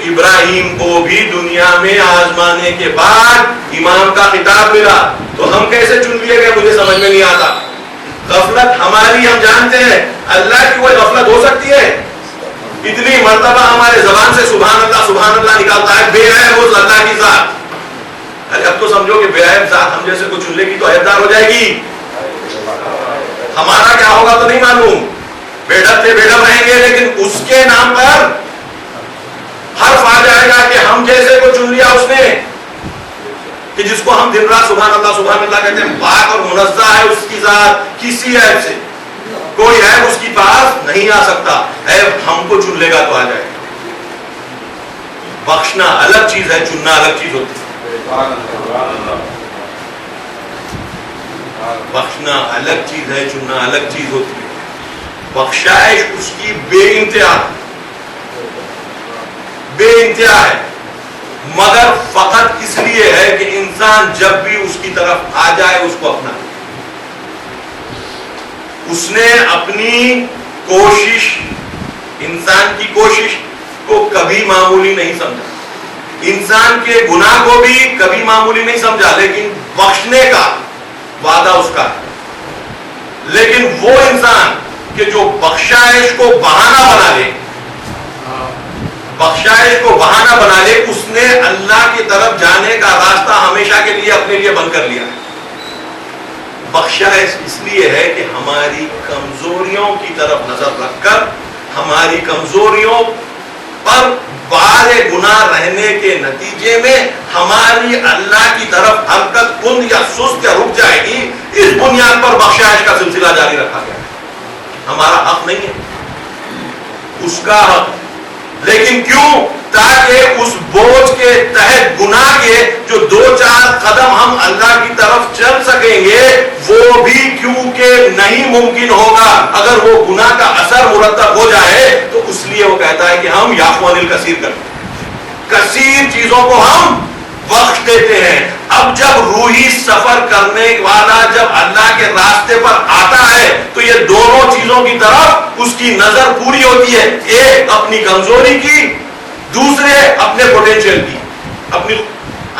ابراہیم کو بھی دنیا میں آزمانے کے بعد امام کا خطاب ملا. تو ہم کیسے چن لیے گئے مجھے سمجھ میں نہیں آتا. غفلت ہماری، ہم جانتے ہیں اللہ کی کوئی غفلت ہو سکتی ہے؟ اتنی مرتبہ ہمارے زبان سے سبحان اللہ نکالتا ہے، بے عیب اس اللہ کی ذات. ارے اب تو سمجھو کہ بے عیب ذات ہم جیسے کو چن لے گی تو عیبدار ہو جائے گی. ہمارا کیا ہوگا تو نہیں معلوم، بیڈب سے بیڈب رہیں گے، لیکن اس کے نام پر حرف آ جائے گا کہ ہم جیسے کو چن لیا اس نے، کہ جس کو ہم دن رات سبحان اللہ کہتے ہیں. پاک اور منزہ ہے اس کی ذات کسی عیب سے، کوئی عیب اس کی پاس نہیں آ سکتا. عیب ہم کو چن لے گا تو آ جائے گا. بخشنا الگ چیز ہے، چننا الگ چیز ہوتی ہے. بخشنا الگ چیز ہے، چننا الگ چیز ہوتی ہے. بخشائش اس کی بے انتہا ہے، مگر فقط اس لیے ہے کہ انسان جب بھی اس کی طرف آ جائے اس کو اپنا. اس نے اپنی کوشش، انسان کی کوشش کو کبھی معمولی نہیں سمجھا، انسان کے گناہ کو بھی کبھی معمولی نہیں سمجھا، لیکن بخشنے کا وعدہ اس کا ہے. لیکن وہ انسان کہ جو بخشائش کو بہانہ بنا لے، بخشائش کو بہانہ بنا لے، اس نے اللہ کی طرف جانے کا راستہ ہمیشہ کے لیے اپنے لیے بند کر لیا. بخشائش اس لیے ہے کہ ہماری کمزوریوں کی طرف نظر رکھ کر، ہماری کمزوریوں پر بار گناہ رہنے کے نتیجے میں ہماری اللہ کی طرف حرکت کند یا سست یا رک جائے گی. اس بنیاد پر بخشائش کا سلسلہ جاری رکھا گیا. ہمارا حق نہیں ہے، اس کا حق. لیکن کیوں؟ تاکہ اس بوجھ کے تحت گناہ کے جو 2-4 قدم ہم اللہ کی طرف چل سکیں گے وہ بھی کیونکہ نہیں ممکن ہوگا اگر وہ گناہ کا اثر مرتب ہو جائے. تو اس لیے وہ کہتا ہے کہ ہم یعفو عن الکثیر کرتے ہیں، کثیر چیزوں کو ہم بخش دیتے ہیں. اب جب روحی سفر کرنے والا جب اللہ کے راستے پر آتا ہے تو یہ دونوں چیزوں کی طرف اس کی نظر پوری ہوتی ہے. ایک اپنی کمزوری کی، دوسرے اپنے پوٹینشیل کی، اپنی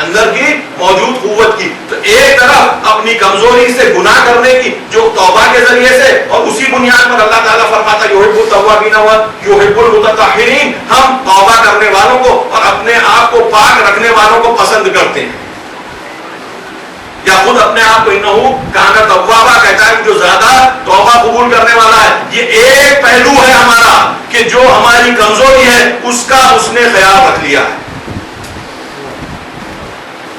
اندر کی موجود قوت کی. تو ایک طرف اپنی کمزوری سے گناہ کرنے کی جو توبہ کے ذریعے سے، اور اسی بنیاد پر اللہ تعالیٰ فرماتا ہے یحب التوابین ویحب المتطہرین. ہم توبہ کرنے والوں کو اور اپنے آپ کو پاک رکھنے والوں کو پسند کرتے ہیں. یا خود اپنے آپ کو انہو کان توابا کہتا ہے جو زیادہ توبہ قبول کرنے والا ہے. یہ ایک پہلو ہے ہمارا کہ جو ہماری کمزوری ہے اس کا اس نے خیال رکھ لیا ہے.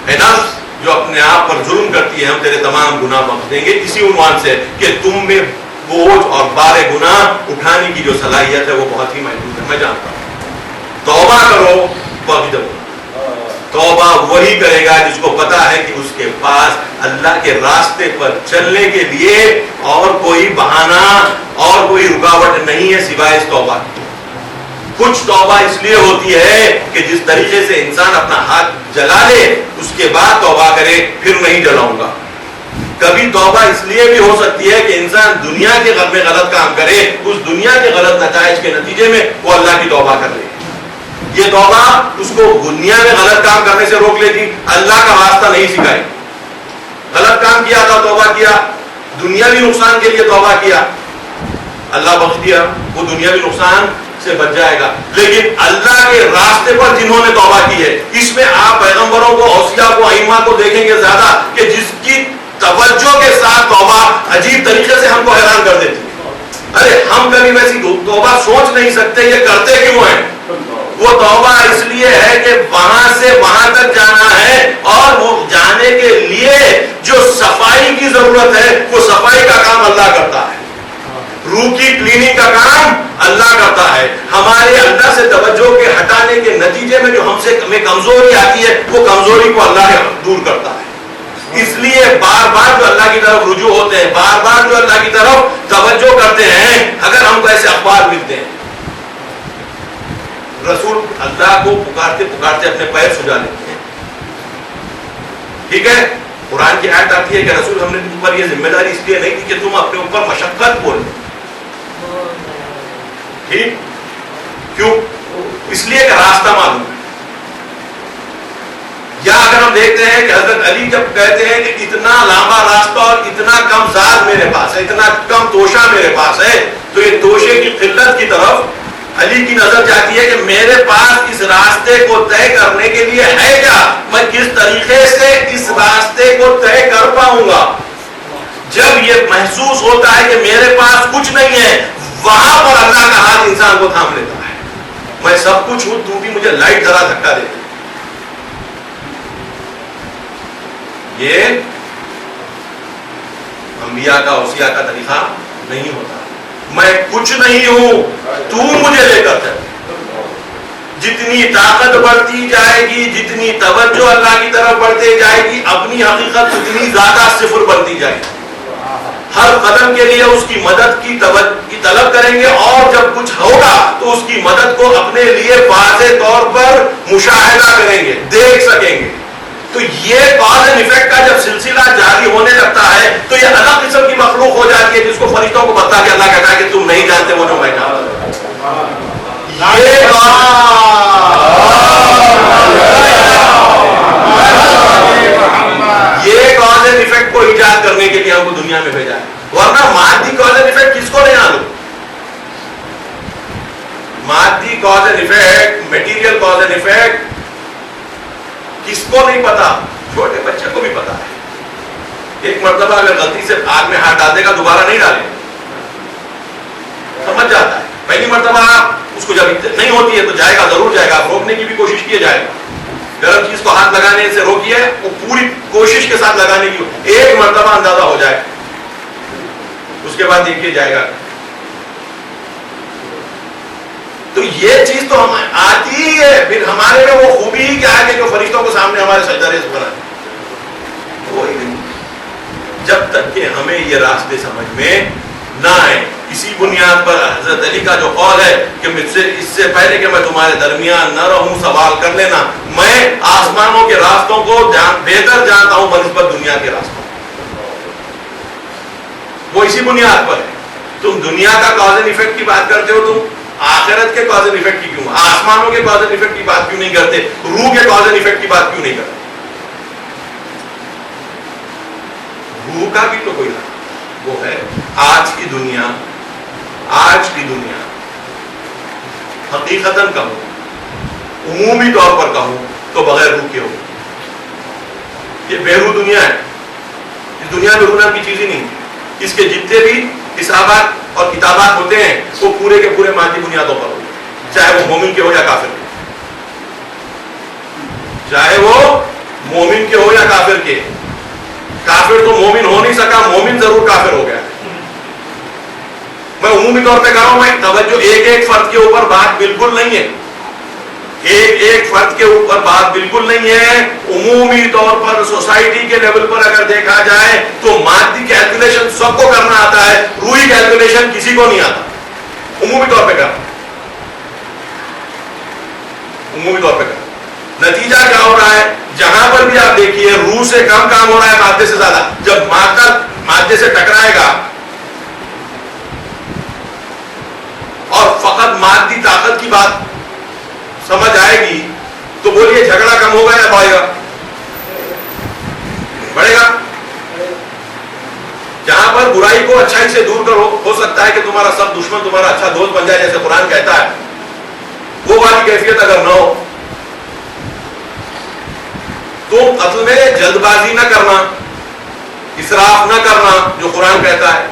نفس جو اپنے آپ پر ظلم کرتی ہے، ہم تیرے تمام گناہ بخش دیں گے، اسی عنوان سے کہ تم میں بوجھ اور بار گناہ اٹھانے کی جو صلاحیت ہے وہ بہت ہی محدود ہے. میں جانتا ہوں توبہ کرو بخش دو. توبہ وہی کرے گا جس کو پتا ہے کہ اس کے پاس اللہ کے راستے پر چلنے کے لیے اور کوئی بہانہ اور کوئی رکاوٹ نہیں ہے سوائے اس توبہ کی. کچھ توبہ اس لیے ہوتی ہے کہ جس طریقے سے انسان اپنا ہاتھ جلا لے اس کے بعد توبہ کرے، پھر نہیں جلاؤں گا. کبھی توبہ اس لیے بھی ہو سکتی ہے کہ انسان دنیا کے میں غلط کام کرے، اس دنیا کے غلط نتائج کے نتیجے میں وہ اللہ کی توبہ کر لے. یہ توبہ اس کو دنیا میں غلط کام کرنے سے روک لیتی، اللہ کا راستہ نہیں سکھائے. غلط کام کیا تھا توبہ کیا، دنیاوی نقصان کے لیے توبہ کیا، اللہ بخش دیا، وہ دنیاوی نقصان سے بچ جائے گا. لیکن اللہ کے راستے پر جنہوں نے توبہ کی ہے، اس میں آپ پیغمبروں کو، اوصیاء کو، ائمہ کو دیکھیں گے زیادہ کہ جس کی توجہ کے ساتھ توبہ عجیب طریقے سے ہم کو حیران کر دیتی ہے. ارے ہم کبھی ویسی توبہ سوچ نہیں سکتے, یہ کرتے کیوں ہیں؟ وہ توبہ اس لیے ہے کہ وہاں سے وہاں تک جانا ہے, اور وہ جانے کے لیے جو صفائی کی ضرورت ہے وہ صفائی کا کام اللہ کرتا ہے, روح کی کلیننگ کا کام اللہ کرتا ہے. ہمارے اللہ سے توجہ کے ہٹانے کے نتیجے میں جو ہم سے ہمیں کمزوری آتی ہے وہ کمزوری کو اللہ دور کرتا ہے. اس لیے بار بار جو اللہ کی طرف رجوع ہوتے ہیں, بار بار جو اللہ کی طرف توجہ کرتے ہیں, اگر ہم کو ایسے اخبار ملتے ہیں, رسول اللہ کو پکارتے پکارتے اپنے پیر سجا لیتے ہیں, ٹھیک ہے. قرآن کی آیت آتی ہے کہ رسول ہم نے تم پر یہ ذمہ داری اس لیے نہیں دی کہ تم اپنے اوپر مشقت بولو, ٹھیک, کیوں؟ اس لیے کہ راستہ معلوم ہے. یا اگر ہم دیکھتے ہیں کہ حضرت علی جب کہتے ہیں کہ اتنا لمبا راستہ اور اتنا کم زاد میرے پاس ہے, اتنا کم توشہ میرے پاس ہے, تو یہ توشے کی قلت کی طرف علی کی نظر جاتی ہے کہ میرے پاس اس راستے کو طے کرنے کے لیے ہے کیا, میں کس طریقے سے اس راستے کو طے کر پاؤں گا. جب یہ محسوس ہوتا ہے کہ میرے پاس کچھ نہیں ہے, وہاں پر اللہ کا ہاتھ انسان کو تھام لیتا ہے. میں سب کچھ ہوں, تو بھی مجھے لائٹ ذرا دھکا دے. یہ انبیاء کا اوصیاء کا طریقہ نہیں ہوتا. میں کچھ نہیں ہوں, تو مجھے لے کر چل. جتنی طاقت بڑھتی جائے گی, جتنی توجہ اللہ کی طرف بڑھتے جائے گی, اپنی حقیقت اتنی زیادہ صفر بڑھتی جائے گی. ہر قدم کے لیے اس کی مدد کی طلب کریں گے, اور جب کچھ ہوگا تو اس کی مدد کو اپنے لیے واضح طور پر مشاہدہ کریں گے, دیکھ سکیں گے. تو یہ کاز اینڈ ایفیکٹ کا جب سلسلہ جاری ہونے لگتا ہے تو یہ الگ قسم کی مخلوق ہو جاتی ہے, جس کو فرشتوں کو بتا کے اللہ کہتا ہے کہ تم نہیں جانتے وہ جو میں جانتا ہوں. یہ کاز اینڈ ایفیکٹ کو ایجاد کرنے کے لیے ہم کو دنیا میں بھیجا ہے. ورنہ مادی کاز اینڈ ایفیکٹ کس کو نہیں معلوم؟ مادی cause and effect, material cause and effect کس کو نہیں پتا؟ چھوٹے بچے کو بھی پتا ہے. ایک مرتبہ اگر غلطی سے آگ میں ہاتھ ڈال دے گا, دوبارہ نہیں ڈالے, سمجھ جاتا ہے. پہلی مرتبہ اس کو جب نہیں ہوتی ہے تو جائے گا, ضرور جائے گا, روکنے کی بھی کوشش کیے جائے گا. گرم چیز کو ہاتھ لگانے سے روکیے, وہ پوری کوشش کے ساتھ لگانے کی, ایک مرتبہ اندازہ ہو جائے, اس کے بعد دیکھیے جائے گا. تو یہ چیز تو ہم آتی ہی ہے. پھر ہمارے میں وہ خوبی ہی کیا ہے کہ جو فرشتوں کو سامنے ہمارے سجدہ ریز بنا ہے, وہی نہیں. جب تک کہ ہمیں یہ راستے سمجھ میں نہ آئے. اسی بنیاد پر حضرت علی کا جو قول ہے کہ مجھ سے اس سے پہلے کہ میں تمہارے درمیان نہ رہوں, سوال کر لینا, میں آسمانوں کے راستوں کو بہتر جانتا ہوں بنسبت دنیا کے راستوں. وہ اسی بنیاد پر ہے. تم دنیا کا کاز اینڈ ایفیکٹ کی بات کرتے ہو, تم آخرت کے کاز اینڈ ایفیکٹ کی کیوں, آسمانوں کے کاز اینڈ ایفیکٹ کی بات کیوں نہیں کرتے, روح کے کاز اینڈ ایفیکٹ کی بات کیوں نہیں کرتے؟ روح کا بھی تو کوئی وہ ہے. آج کی دنیا حقیقتاً کہوں, عمومی طور پر کہوں تو بغیر روح کے ہو. یہ بے روح دنیا ہے. اس دنیا میں روح نام کی چیز ہی نہیں. اس کے جتنے بھی حسابات اور کتابات ہوتے ہیں وہ پورے کے پورے مادی بنیادوں پر ہوتے ہیں, چاہے وہ مومن کے ہو یا کافر کے, چاہے وہ مومن کے ہو یا کافر کے. کافر تو مومن ہو نہیں سکا, مومن ضرور کافر ہو گیا. میں عمومی طور پہ کہہ رہا ہوں, میں توجہ ایک ایک فرد کے اوپر بات بالکل نہیں ہے, ایک ایک فرد کے اوپر بات بالکل نہیں ہے. عمومی طور پر سوسائٹی کے لیول پر اگر دیکھا جائے تو مادی کیلکولیشن سب کو کرنا آتا ہے, روحی کیلکولیشن کسی کو نہیں آتا. عمومی طور پہ کہا, عمومی طور پہ کہا. نتیجہ کیا ہو رہا ہے, جہاں پر بھی آپ دیکھیے روح سے کم کام ہو رہا ہے مادے سے زیادہ. جب مادے سے ٹکرائے گا اور فقط مادی طاقت کی بات سمجھ آئے گی تو بولیے جھگڑا کم ہوگا یا بڑھے گا؟ بڑھے گا. جہاں پر برائی کو اچھائی سے دور کرو, ہو سکتا ہے کہ تمہارا سب دشمن تمہارا اچھا دوست بن جائے, جیسے قرآن کہتا ہے. وہ والی کیفیت اگر نہ ہو تو اصل میں جلد بازی نہ کرنا. اس اسراف نہ کرنا جو قرآن کہتا ہے.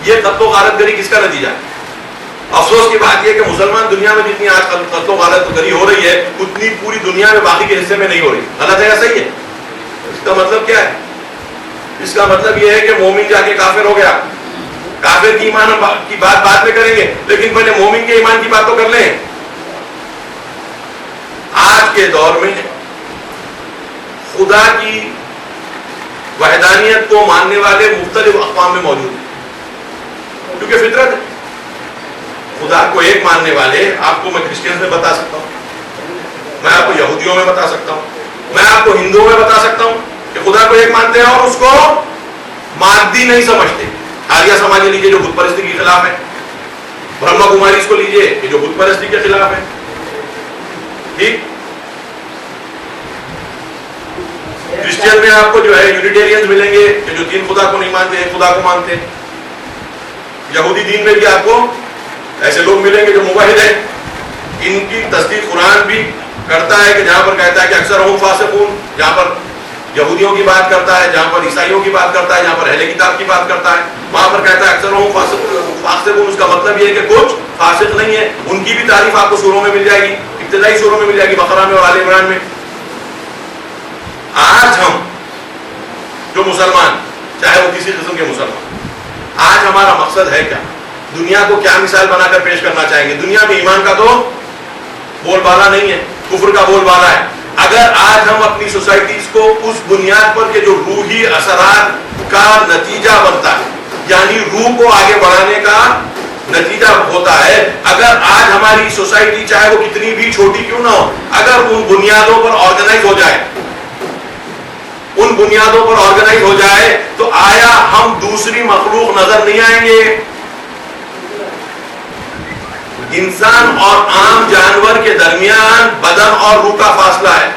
یہ قتل و غارت گری کس کا نتیجہ ہے؟ افسوس کی بات یہ کہ مسلمان دنیا میں جتنی آج قتل و غارت گری ہو رہی ہے اتنی پوری دنیا میں باقی کے حصے میں نہیں ہو رہی. غلط ہے یا صحیح ہے؟ اس کا مطلب کیا ہے؟ اس کا مطلب یہ ہے کہ مومن جا کے کافر ہو گیا. کافر کی ایمان کی بات بعد میں کریں گے, لیکن پہلے مومن کے ایمان کی بات تو کر لیں. آج کے دور میں خدا کی وحدانیت کو ماننے والے مختلف اقوام میں موجود ہیں, کیونکہ فطرت ہے. خدا کو ایک ماننے والے آپ کو میں کرسچن میں بتا سکتا ہوں, میں آپ کو یہودیوں میں بتا سکتا ہوں, میں آپ کو ہندوؤں میں بتا سکتا ہوں کہ خدا کو ایک مانتے ہیں اور اس کو مادی نہیں سمجھتے. آریہ سماج لیجیے جو بت پرستی کے خلاف ہے, برہما کماری اس کو لیجیے کہ جو بت پرستی کے خلاف ہے. ٹھیک, کرسچن میں آپ کو جو ہے یونیٹیرینز ملیں گے کہ جو تین خدا کو نہیں مانتے, ایک خدا کو مانتے. یہودی دین میں بھی آپ کو ایسے لوگ ملیں گے جو موحد ہیں. ان کی تصدیق قرآن بھی کرتا ہے کہ جہاں پر کہتا ہے کہ اکثر ہم فاسقون, جہاں پر یہودیوں کی بات کرتا ہے, جہاں پر عیسائیوں کی بات کرتا ہے, جہاں پر اہل کتاب کی بات کرتا ہے, وہاں پر کہتا ہے اکثر ہم فاسقون. اس کا مطلب یہ ہے کہ کچھ فاسق نہیں ہے. ان کی بھی تعریف آپ کو سوروں میں مل جائے گی, ابتدائی سوروں میں مل جائے گی, بقرہ میں اور آل عمران میں. آج ہم جو مسلمان, چاہے وہ کسی قسم کے مسلمان, آج ہمارا مقصد ہے کیا؟ دنیا کو کیا مثال بنا کر پیش کرنا چاہیں گے؟ دنیا میں ایمان کا تو بول بالا نہیں ہے, کفر کا بول بالا ہے. اگر آج ہم اپنی سوسائٹیز کو اس بنیاد پر کہ جو روحی اثرات کا نتیجہ بنتا ہے, یعنی روح کو آگے بڑھانے کا نتیجہ ہوتا ہے, اگر آج ہماری سوسائٹی چاہے وہ کتنی بھی چھوٹی کیوں نہ ہو, اگر ان بنیادوں پر آرگنائز ہو جائے, ان بنیادوں پر آرگنائز ہو جائے, تو آیا ہم دوسری مخلوق نظر نہیں آئیں گے؟ انسان اور عام جانور کے درمیان بدن اور روح کا فاصلہ ہے.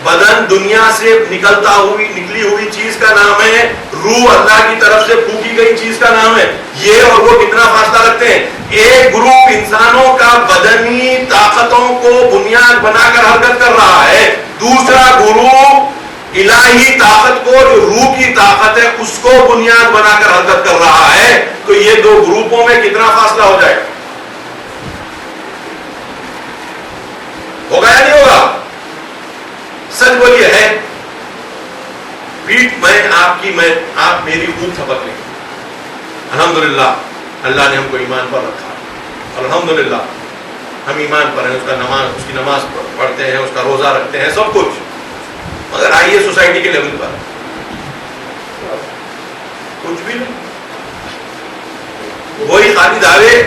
بدن دنیا سے نکلی ہوئی چیز کا نام ہے, روح اللہ کی طرف سے پھونکی گئی چیز کا نام ہے. یہ اور وہ کتنا فاصلہ رکھتے ہیں؟ ایک گروپ انسانوں کا بدنی طاقتوں کو بنیاد بنا کر حرکت کر رہا ہے, دوسرا گروپ الہی طاقت کو, جو روح کی طاقت ہے, اس کو بنیاد بنا کر حرکت کر رہا ہے. تو یہ دو گروپوں میں کتنا فاصلہ ہو جائے گا؟ ہوگا یا نہیں ہوگا؟ سچ بولیے ہے پیٹ میں آپ کی, میں آپ میری خوب سبق لیں. الحمدللہ اللہ نے ہم کو ایمان پر رکھا, الحمدللہ ہم ایمان پر ہیں, اس کی نماز پڑھتے ہیں, اس کا روزہ رکھتے ہیں, سب کچھ. مگر آئیے سوسائٹی کے لیول پر کچھ بھی نہیں, وہی خالی دعوے,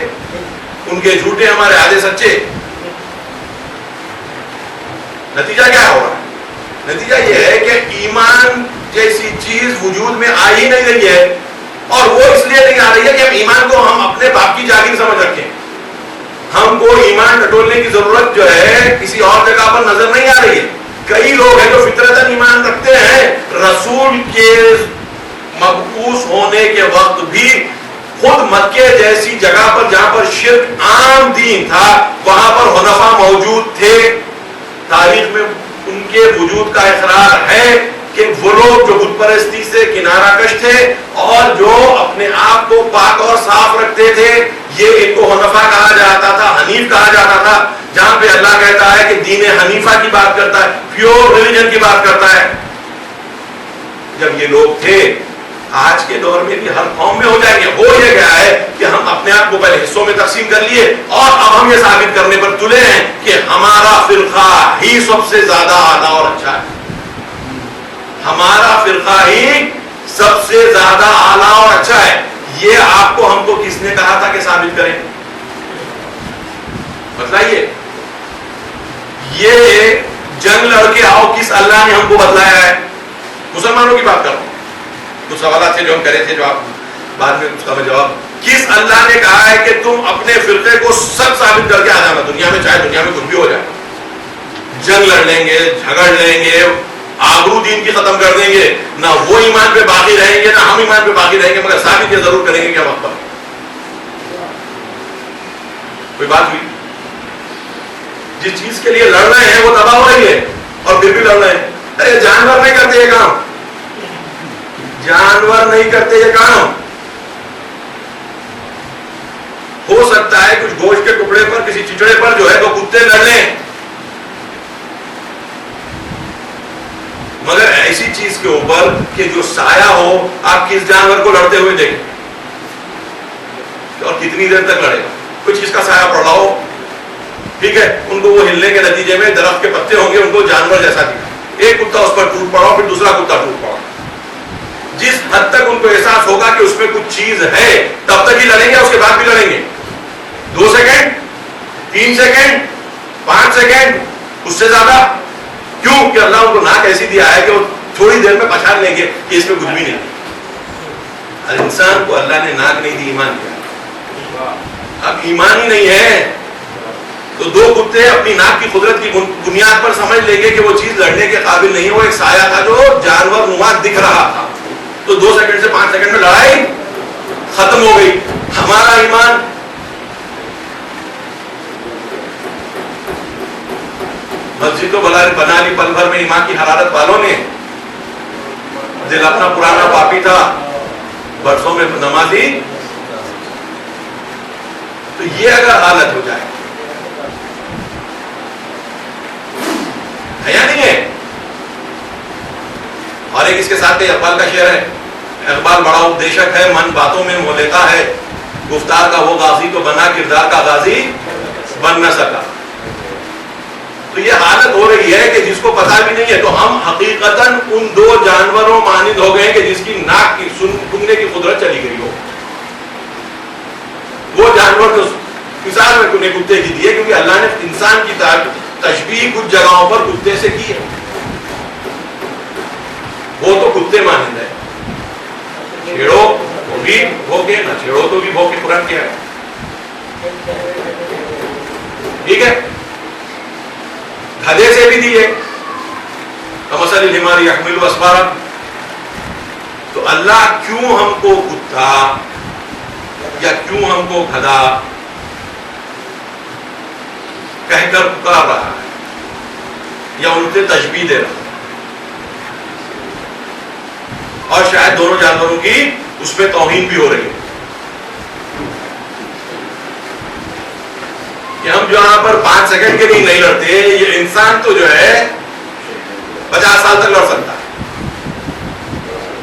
ان کے جھوٹے ہمارے آدھے سچے. نتیجہ کیا ہو رہا ہے؟ نتیجہ یہ ہے کہ ایمان جیسی چیز وجود میں آ ہی نہیں رہی ہے, اور وہ اس لیے نہیں آ رہی ہے کہ ہم ایمان کو ہم اپنے باپ کی جاگیر سمجھ رکھیں. ہم کو ایمان ٹٹولنے کی ضرورت جو ہے کسی اور جگہ پر نظر نہیں آ رہی ہے. کئی لوگ ہیں جو فطرتاً ایمان رکھتے ہیں, رسول کے مبعوث ہونے کے وقت بھی خود مکے جیسی جگہ پر جہاں پر شرک عام دین تھا, وہاں پر حنفا موجود تھے. تاریخ میں ان کے وجود کا اقرار ہے کہ وہ لوگ جو بت پرستی سے کنارہ کش تھے اور جو اپنے آپ کو پاک اور صاف رکھتے تھے, یہ ان کو حنفا کہا جاتا تھا, حنیف کہا جاتا تھا. جہاں پہ اللہ کہتا ہے کہ دین حنیفہ کی بات کرتا ہے, پیور ریلیجن کی بات کرتا ہے. جب یہ لوگ تھے, آج کے دور میں بھی ہر قوم میں ہو جائیں گے. ہو یہ گیا ہے کہ ہم اپنے آپ کو پہلے حصوں میں تقسیم کر لیے, اور اب ہم یہ ثابت کرنے پر تلے ہیں کہ ہمارا فرقہ ہی سب سے زیادہ اعلیٰ اور اچھا ہے. ہمارا فرقہ ہی سب سے زیادہ اعلیٰ اور اچھا ہے. یہ آپ کو ہم کو کس نے کہا تھا کہ ثابت کریں؟ بتلائیے. یہ جنگ لڑ کے آؤ کس اللہ نے ہم کو بتلایا ہے؟ مسلمانوں کی بات کر رہا ہوں. کچھ سوالات تھے جو ہم کرے تھے, جو آپ بعد میں اس کا میں جواب. کس اللہ نے کہا ہے کہ تم اپنے فرقے کو سب ثابت کر کے آ جانا دنیا میں, چاہے دنیا میں کچھ بھی ہو جائے, جنگ لڑ لیں گے, جھگڑ لیں گے, آبرو دین کی ختم کر دیں گے, نہ وہ ایمان پہ باقی رہیں گے نہ ہم ایمان پہ باقی رہیں گے, مگر ثابت یہ ضرور کریں گے کہ ہم حق پر. کوئی بات ہوئی؟ جس چیز کے لیے لڑ رہے ہیں وہ تباہ ہو رہی ہے اور پھر بھی لڑ رہے ہیں. ارے جانور نہیں کرتے یہ کام، جانور نہیں کرتے یہ کام. ہو سکتا ہے کچھ گوشت کے ٹکڑے پر کسی چچڑے پر جو ہے تو کتے لڑ لیں، مگر ایسی چیز کے اوپر کہ جو سایہ ہو، آپ کس جانور کو لڑتے ہوئے دیکھیں اور کتنی دیر تک لڑے گا. کوئی چیز کا سایہ پڑ رہا ہو، ٹھیک ہے، ان کو وہ ہلنے کے نتیجے میں درخت کے پتے ہوں گے، ان کو جانور جیسا دکھا، ایک کتا اس پر ٹوٹ پڑا پھر دوسرا کتا ٹوٹ پڑا. جس حد تک ان کو احساس ہوگا کہ اس میں کچھ چیز ہے تب تک ہی لڑیں گے، اس کے بعد بھی لڑیں گے. 2 سیکنڈ 3 سیکنڈ 5 سیکنڈ اس سے زیادہ. کیوں کہ اللہ ان کو ناک ایسی دیا ہے کہ وہ تھوڑی دیر میں پچھاڑ لیں گے کہ اس میں کچھ بھی نہیں. انسان کو اللہ نے ناک نہیں دی، ایمان دیا. اب ایمان ہی نہیں ہے تو 2 کتے اپنی ناک کی قدرت کی بنیاد پر سمجھ لیں گے کہ وہ چیز لڑنے کے قابل نہیں ہے. وہ ایک سایہ تھا جو جانور نما دکھ رہا تھا، تو 2 سیکنڈ سے 5 سیکنڈ میں لڑائی ختم ہو گئی. ہمارا ایمان مسجد تو بنا لی پل بھر میں ایمان کی حرارت والوں نے. دل اپنا پرانا پاپی تھا، برسوں میں نمازی. تو یہ اگر حالت ہو جائے ہے یا نہیں ہے. اور ایک اس کے ساتھ اقبال کا شعر ہے. اقبال بڑا اپدیشک ہے، من باتوں میں مو لیتا ہے، گفتار کا وہ غازی تو بنا، کردار کا غازی بن نہ سکا. تو یہ حالت ہو رہی ہے کہ جس کو پتا بھی نہیں ہے. تو ہم حقیقتاً ان 2 جانوروں مانند ہو گئے کہ جس کی ناک کی سننے کی قدرت چلی گئی ہو. وہ جانور تو مثال میں کنے کتے کی دی ہے، کیونکہ اللہ نے انسان کی تشبیہ کچھ جگہوں پر کتے سے کی ہے. وہ تو کتے مانند ہے. چھیڑو وہ بھی بھوکے، نہ چھیڑو تو بھی بھوکے. قرآن کیا ہے، ٹھیک ہے. گدھے سے بھی دیے کمثل الحمار یحمل اسفارا. تو اللہ کیوں ہم کو کتا یا کیوں ہم کو گدھا کہہ کر پکار رہا ہے یا ان سے تشبیہ دے رہا ہے؟ اور شاید دونوں جانوروں کی اس میں توہین بھی ہو رہی ہے کہ ہم جو یہاں پر 5 سیکنڈ کے لیے نہیں لڑتے. یہ انسان تو جو ہے 50 سال تک لڑ سکتا ہے،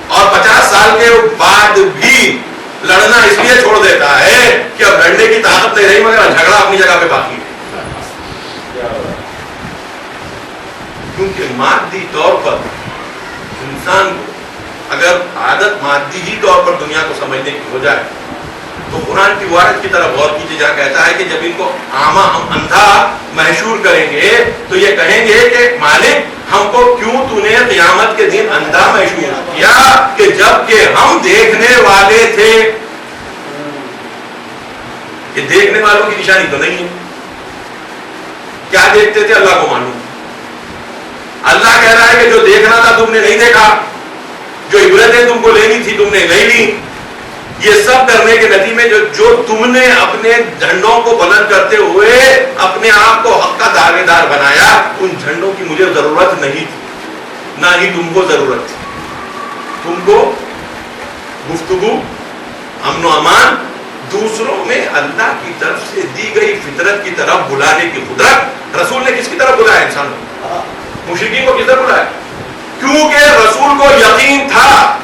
اور 50 سال کے بعد بھی لڑنا اس لیے چھوڑ دیتا ہے کہ اب لڑنے کی طاقت نہیں رہی، مگر جھگڑا اپنی جگہ پہ باقی ہے. کیونکہ مادی طور پر انسان کو اگر عادت مادی ہی طور پر دنیا کو سمجھنے کی ہو جائے تو قرآن کی وعد کی طرف غور کیجیے. جہاں کہتا ہے کہ جب ان کو عامہ ہم اندھا محشور کریں گے تو یہ کہیں گے کہ مالک ہم کو کیوں تو نے قیامت کے دن اندھا محشور کیا کہ جب کہ ہم دیکھنے والے تھے. یہ دیکھنے والوں کی نشانی تو نہیں ہے. کیا دیکھتے تھے؟ اللہ کو معلوم. اللہ کہہ رہا ہے کہ جو دیکھنا تھا تم نے نہیں دیکھا، جو عبرتیں تم کو لینی تھی تم نے نہیں لی. یہ سب کرنے کے نتیجے میں جو تم نے اپنے جھنڈوں کو بلند کرتے ہوئے اپنے آپ کو حق کا دعوے دار بنایا، ان جھنڈوں کی مجھے ضرورت نہیں تھی، نہ ہی تم کو ضرورت تھی. تم کو گفتگو، امن و امان، دوسروں میں اللہ کی طرف سے دی گئی فطرت کی طرف بلانے کی قدرت. رسول نے کس کی طرف بلایا؟ انسان کو. مشرکین کو کس طرف بلایا؟ کیونکہ رسول کو یقین تھا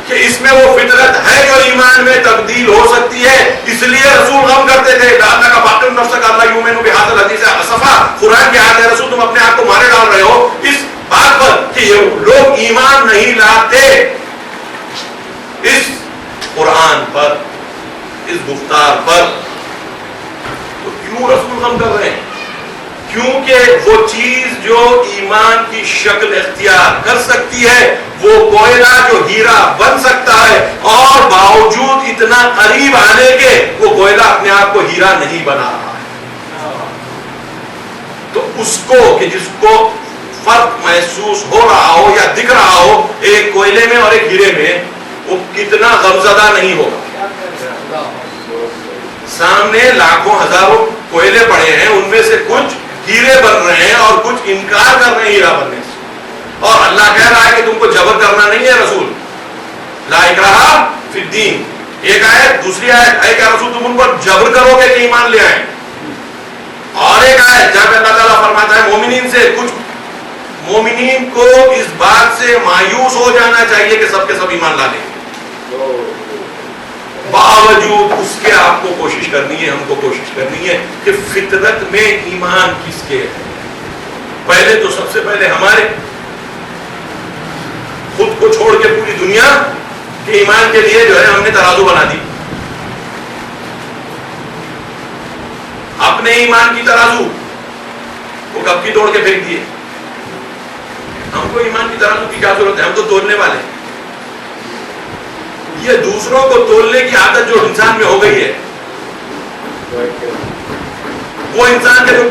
کہ اس میں وہ فطرت ہے جو ایمان میں تبدیل ہو سکتی ہے. اس لیے رسول غم کرتے تھے. اللہ کا باقی نفس کا اللہ یومن بہذا الحدیث اسفا. قرآن کی آیت ہے رسول تم اپنے آپ کو مارے ڈال رہے ہو اس بات پر کہ یہ لوگ ایمان نہیں لاتے اس قرآن پر، اس گفتار پر. تو کیوں رسول غم کر رہے ہیں؟ کیونکہ وہ چیز جو ایمان کی شکل اختیار کر سکتی ہے، وہ کوئلہ جو ہیرا بن سکتا ہے، اور باوجود اتنا قریب آنے کے وہ کوئلہ اپنے آپ کو ہیرا نہیں بنا رہا ہے. تو اس کو کہ جس کو فرق محسوس ہو رہا ہو یا دکھ رہا ہو ایک کوئلے میں اور ایک ہیرے میں، وہ کتنا غمزدہ نہیں ہوگا. سامنے لاکھوں ہزاروں کوئلے پڑے ہیں، ان میں سے کچھ ہیرے بن رہے ہیں اور کچھ انکار کر رہے ہیں ہیرا بننے سے. اور اللہ کہہ رہا ہے کہ تم کو جبر کرنا نہیں ہے رسول، لا اکراہ فی الدین، ایک آیت، دوسری آیت اے کہ رسول تم ان پر جبر کرو گے کہ ایمان لے آئیں، اور ایک آیت جہاں پہ اللہ تعالیٰ فرماتا ہے مومنین سے، کچھ مومنین کو اس بات سے مایوس ہو جانا چاہیے کہ سب کے سب ایمان لا لیں، باوجود اس کے آپ کو کوشش کرنی ہے، ہم کو کوشش کرنی ہے کہ فطرت میں ایمان کس کے ہے، پہلے تو سب سے پہلے ہمارے خود کو چھوڑ کے پوری دنیا کے ایمان کے لیے جو ہے ہم نے ترازو بنا دی، اپنے ایمان کی ترازو وہ کب کی توڑ کے پھینک دیے، ہم کو ایمان کی ترازو کی کیا ضرورت ہے، ہم تو تولنے والے ہیں، یہ دوسروں کو تولنے کی عادت جو انسان میں ہو گئی ہے، وہ انسان کے جو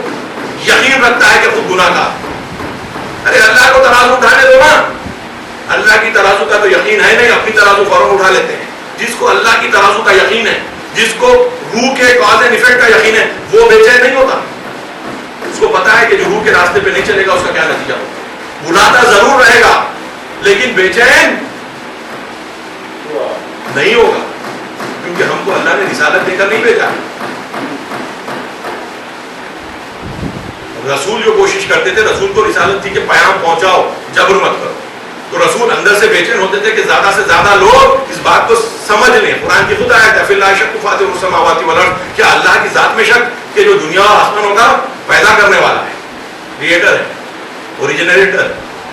یقین رکھتا ہے کہ خود گناہ کا، ارے اللہ کو ترازو اٹھانے دو نا، اللہ کی ترازو کا تو یقین ہے نہیں، اپنی ترازو فوراً اٹھا لیتے ہیں، جس کو اللہ کی ترازو کا یقین ہے، جس کو روح کے کاز اینڈ ایفیکٹ کا یقین ہے، وہ بے چین نہیں ہوتا، اس کو پتا ہے کہ جو روح کے راستے پہ نہیں چلے گا اس کا کیا نتیجہ ہوگا، بلاتا ضرور رہے گا لیکن بے چین نہیں ہوگا، کیونکہ ہم کو اللہ نے رسالت دے کر نہیں بھیجا، رسول جو کوشش کرتے تھے، رسول کو رسالت تھی کہ پیام پہنچاؤ، جبر مت کرو، تو رسول اندر سے بے چین ہوتے تھے کہ زیادہ سے زیادہ لوگ اس بات کو سمجھ لیں، قرآن کی خود آیت ہے فی اللہ شک فاطر السماوات والارض، کہ اللہ کی ذات میں شک کہ جو دنیا اور آسمانوں کا پیدا کرنے والا ہے، کریٹر ہے، اوریجنیٹر،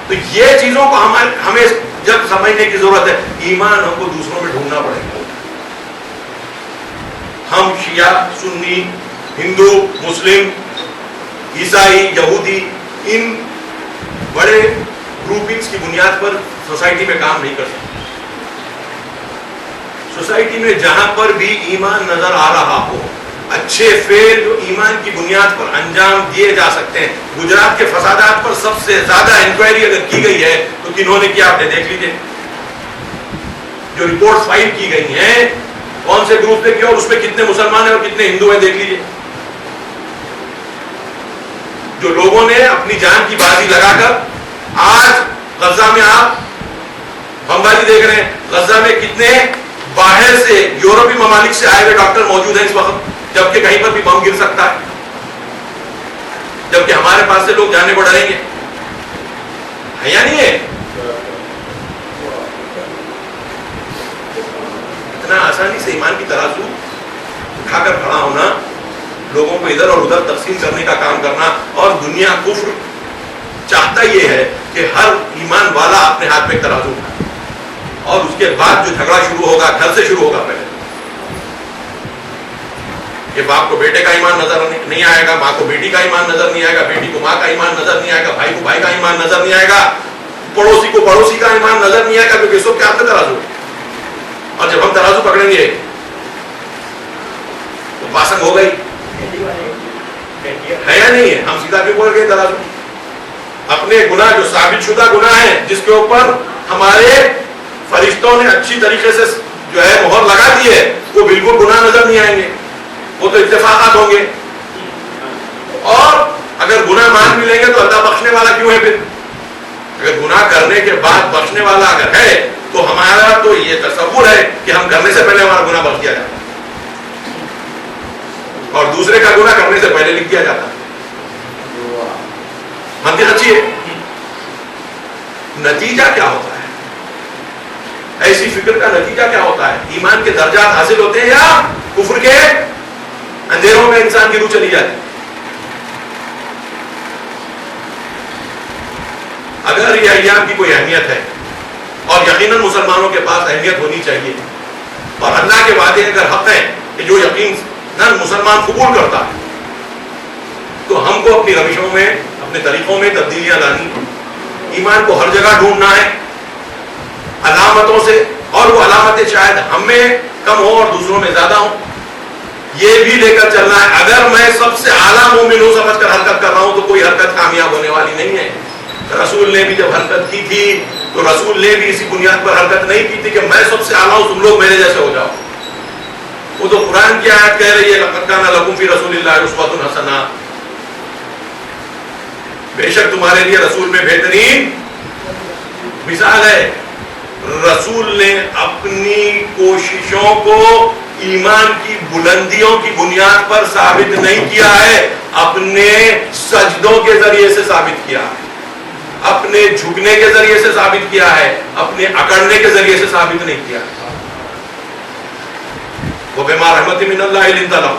تو یہ چیزوں کو ہمیں جب سمجھنے کی ضرورت ہے، ایمان ہم کو دوسروں میں ڈھونڈنا پڑے گا، ہم شیعہ، سنی، ہندو، مسلم، عیسائی، یہودی، ان بڑے گروپنگز کی بنیاد پر سوسائٹی میں کام نہیں کر سکتے، سوسائٹی میں جہاں پر بھی ایمان نظر آ رہا ہو، اچھے فعل جو ایمان کی بنیاد پر انجام دیے جا سکتے ہیں، گجرات کے فسادات پر سب سے زیادہ انکوائری اگر کی گئی ہے تو کنہوں نے کیا، آپ نے دیکھ لیجئے، جو رپورٹ فائل کی گئی ہیں کون سے گروپ نے کیا اور اس میں کتنے مسلمان ہیں اور کتنے ہندو ہیں، دیکھ لیجئے، جو لوگوں نے اپنی جان کی بازی لگا کر، آج غزہ میں آپ بمباری دیکھ رہے ہیں، غزہ میں کتنے باہر سے یورپی ممالک سے آئے ہوئے ڈاکٹر موجود ہیں اس وقت، جبکہ کہیں پر بھی بم گر سکتا ہے، جبکہ ہمارے پاس سے لوگ جانے کو ڈریں گے، ہے یا نہیں ہے؟ اتنا آسانی سے ایمان کی ترازو اٹھا کر کھڑا ہونا، لوگوں کو ادھر اور ادھر تقسیم کرنے کا کام کرنا، اور دنیا کفر چاہتا یہ ہے کہ ہر ایمان والا اپنے ہاتھ میں ترازو اٹھائے، اور اس کے بعد جو جھگڑا شروع ہوگا گھر سے شروع ہوگا، پہلے کہ باپ کو بیٹے کا ایمان نظر نہیں آئے گا، ماں کو بیٹی کا ایمان نظر نہیں آئے گا، بیٹی کو ماں کا ایمان نظر نہیں آئے گا، بھائی کو بھائی کا ایمان نظر نہیں آئے گا، پڑوسی کو پڑوسی کا ایمان نظر نہیں آئے گا، کیونکہ سب کے ہاتھ میں ترازو ہے، اور جب ہم ترازو پکڑیں گے تو پاسنگ ہو گئی، ہے یا نہیں ہے؟ ہم سیدھا کیوں بول گئے ترازو؟ اپنے گناہ جو ثابت شدہ گناہ ہیں، جس کے اوپر ہمارے فرشتوں نے اچھی طریقے سے جو ہے مہر لگا دی ہے، وہ بالکل گناہ نظر نہیں آئیں گے، وہ تو اتفاقات ہوں گے، اور اگر گناہ مان بھی لیں گے تو اللہ بخشنے والا کیوں ہے؟ پھر اگر گناہ کرنے کے بعد بخشنے والا اگر ہے تو ہمارا تو یہ تصور ہے کہ ہم کرنے سے پہلے ہمارا گناہ بخش دیا جاتا ہے، اور دوسرے کا گناہ کرنے سے پہلے لکھ دیا جاتا ہے، منطق اچھی ہے؟ نتیجہ کیا ہوتا ہے؟ ایسی فکر کا نتیجہ کیا ہوتا ہے؟ ایمان کے درجات حاصل ہوتے ہیں یا کفر کے اندھیروں میں انسان کی روح چلی جاتی ہے؟ اگر یہ ایام کی کوئی اہمیت ہے، اور یقیناً مسلمانوں کے پاس اہمیت ہونی چاہیے، اور اللہ کے وعدے اگر حق ہیں کہ جو یقیناً مسلمان قبول کرتا ہے، تو ہم کو اپنی روشوں میں، اپنے طریقوں میں تبدیلیاں لانی، ایمان کو ہر جگہ ڈھونڈنا ہے علامتوں سے، اور وہ علامتیں شاید ہم میں کم ہو اور دوسروں میں زیادہ ہوں، یہ بھی لے کر چلنا ہے۔ اگر میں سب سے اعلیٰ مومن ہوں سمجھ کر حرکت کر رہا ہوں تو کوئی حرکت کامیاب ہونے والی نہیں ہے۔ رسول نے بھی جب حرکت کی تھی تو رسول نے بھی اسی بنیاد پر حرکت نہیں کی تھی کہ میں سب سے اعلیٰ ہوں، تم لوگ میرے جیسے ہو جاؤ۔ وہ تو قرآن کی آیت کہہ رہی ہے لقد کان لکم فی رسول اللہ اسوۃ حسنہ، بے شک تمہارے لیے رسول میں بہترین مثال ہے رسول نے اپنی کوششوں کو ایمان کی بلندیوں کی بنیاد پر ثابت نہیں کیا ہے، اپنے سجدوں کے ذریعے سے ثابت کیا ہے، اپنے جھکنے کے ذریعے سے ثابت کیا ہے، اپنے اکڑنے کے ذریعے سے ثابت نہیں کیا ہے۔ وہ بما رحمت من اللہ لنت لهم،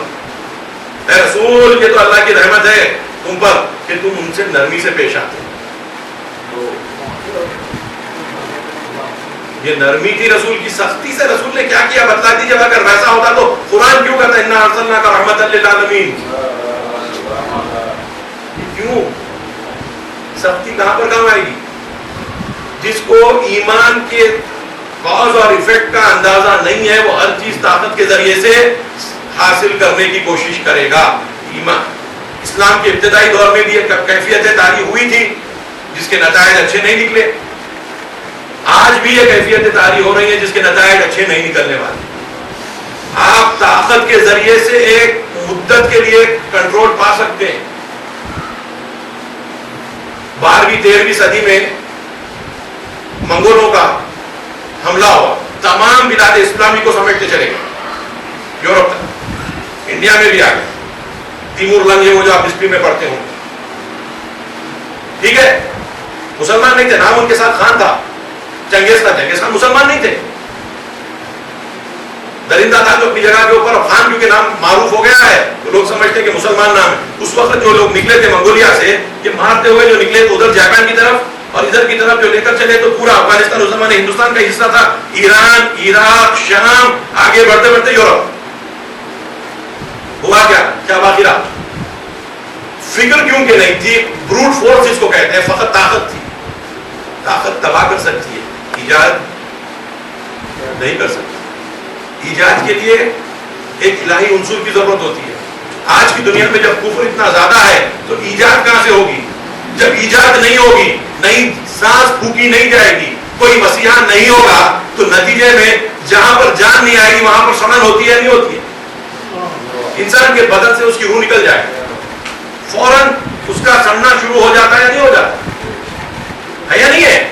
اے رسول یہ تو اللہ کی رحمت ہے تم پر کہ تم ان سے نرمی سے پیش آتے۔ یہ نرمی تھی رسول کی، سختی سے رسول نے کیا کیا بتلا دیجیے۔ اگر ویسا ہوتا تو قرآن کیوں کہتا ہے انا ارسلناک رحمۃ للعالمین؟ کیوں سختی کہاں پر کام آئے گی؟ جس کو ایمان کے کاز اور ایفیکٹ کا اندازہ نہیں ہے وہ ہر چیز طاقت کے ذریعے سے حاصل کرنے کی کوشش کرے گا۔ ایمان اسلام کے ابتدائی دور میں بھی ایک کیفیت طاری ہوئی تھی جس کے نتائج اچھے نہیں نکلے، آج بھی یہ کیفیت طاری ہو رہی ہے جس کے نتائج اچھے نہیں نکلنے والے۔ آپ طاقت کے ذریعے سے ایک مدت کے لیے کنٹرول پا سکتے ہیں۔ 12ویں 13ویں صدی میں منگولوں کا حملہ ہوا، تمام بلاد اسلامی کو سمیٹتے چلے گئے، یورپ تک، انڈیا میں بھی آ گئے۔ تیمور لنگ ہے وہ جو آپ ہسٹری میں پڑھتے ہوں، ٹھیک ہے، مسلمان نہیں تھے، نام ان کے ساتھ خان تھا، چنگیز کا، چنگیز خان مسلمان نہیں تھے، درندہ تھا جو اپنی جگہ کے اوپر، خان کیونکہ نام معروف ہو گیا ہے تو لوگ سمجھتے ہیں کہ مسلمان نام ہے۔ اس وقت جو لوگ نکلے تھے منگولیا سے، یہ مارتے ہوئے جو نکلے تو ادھر جاپان کی طرف اور ادھر کی طرف جو لے کر چلے تو پورا افغانستان اس زمانے ہندوستان کا حصہ تھا، ایران، عراق، شام، آگے بڑھتے بڑھتے یورپ۔ ہوا کیا باقی رہا؟ فکر کیوں کہ نہیں تھی، بروٹ فورس جس کو کہتے ہیں، فقط طاقت تھی۔ طاقت تباہ کر سکتی ہے، ایجاد نہیں کر سکتی۔ ایجاد کے لیے ایک الہی عنصر کی ضرورت ہوتی ہے۔ آج کی دنیا میں جب کفر اتنا زیادہ ہے تو ایجاد کہاں سے ہوگی؟ جب ایجاد نہیں ہوگی، نئی سانس پھونکی نہیں جائے گی، کوئی مسیحا نہیں ہوگا تو نتیجے میں جہاں پر جان نہیں آئے گی وہاں پر سڑن ہوتی ہے نہیں ہوتی ہے؟ انسان کے بدن سے اس کی روح نکل جائے فوراً اس کا سڑنا شروع ہو جاتا ہے یا نہیں ہو جاتا ہے یا نہیں ہے؟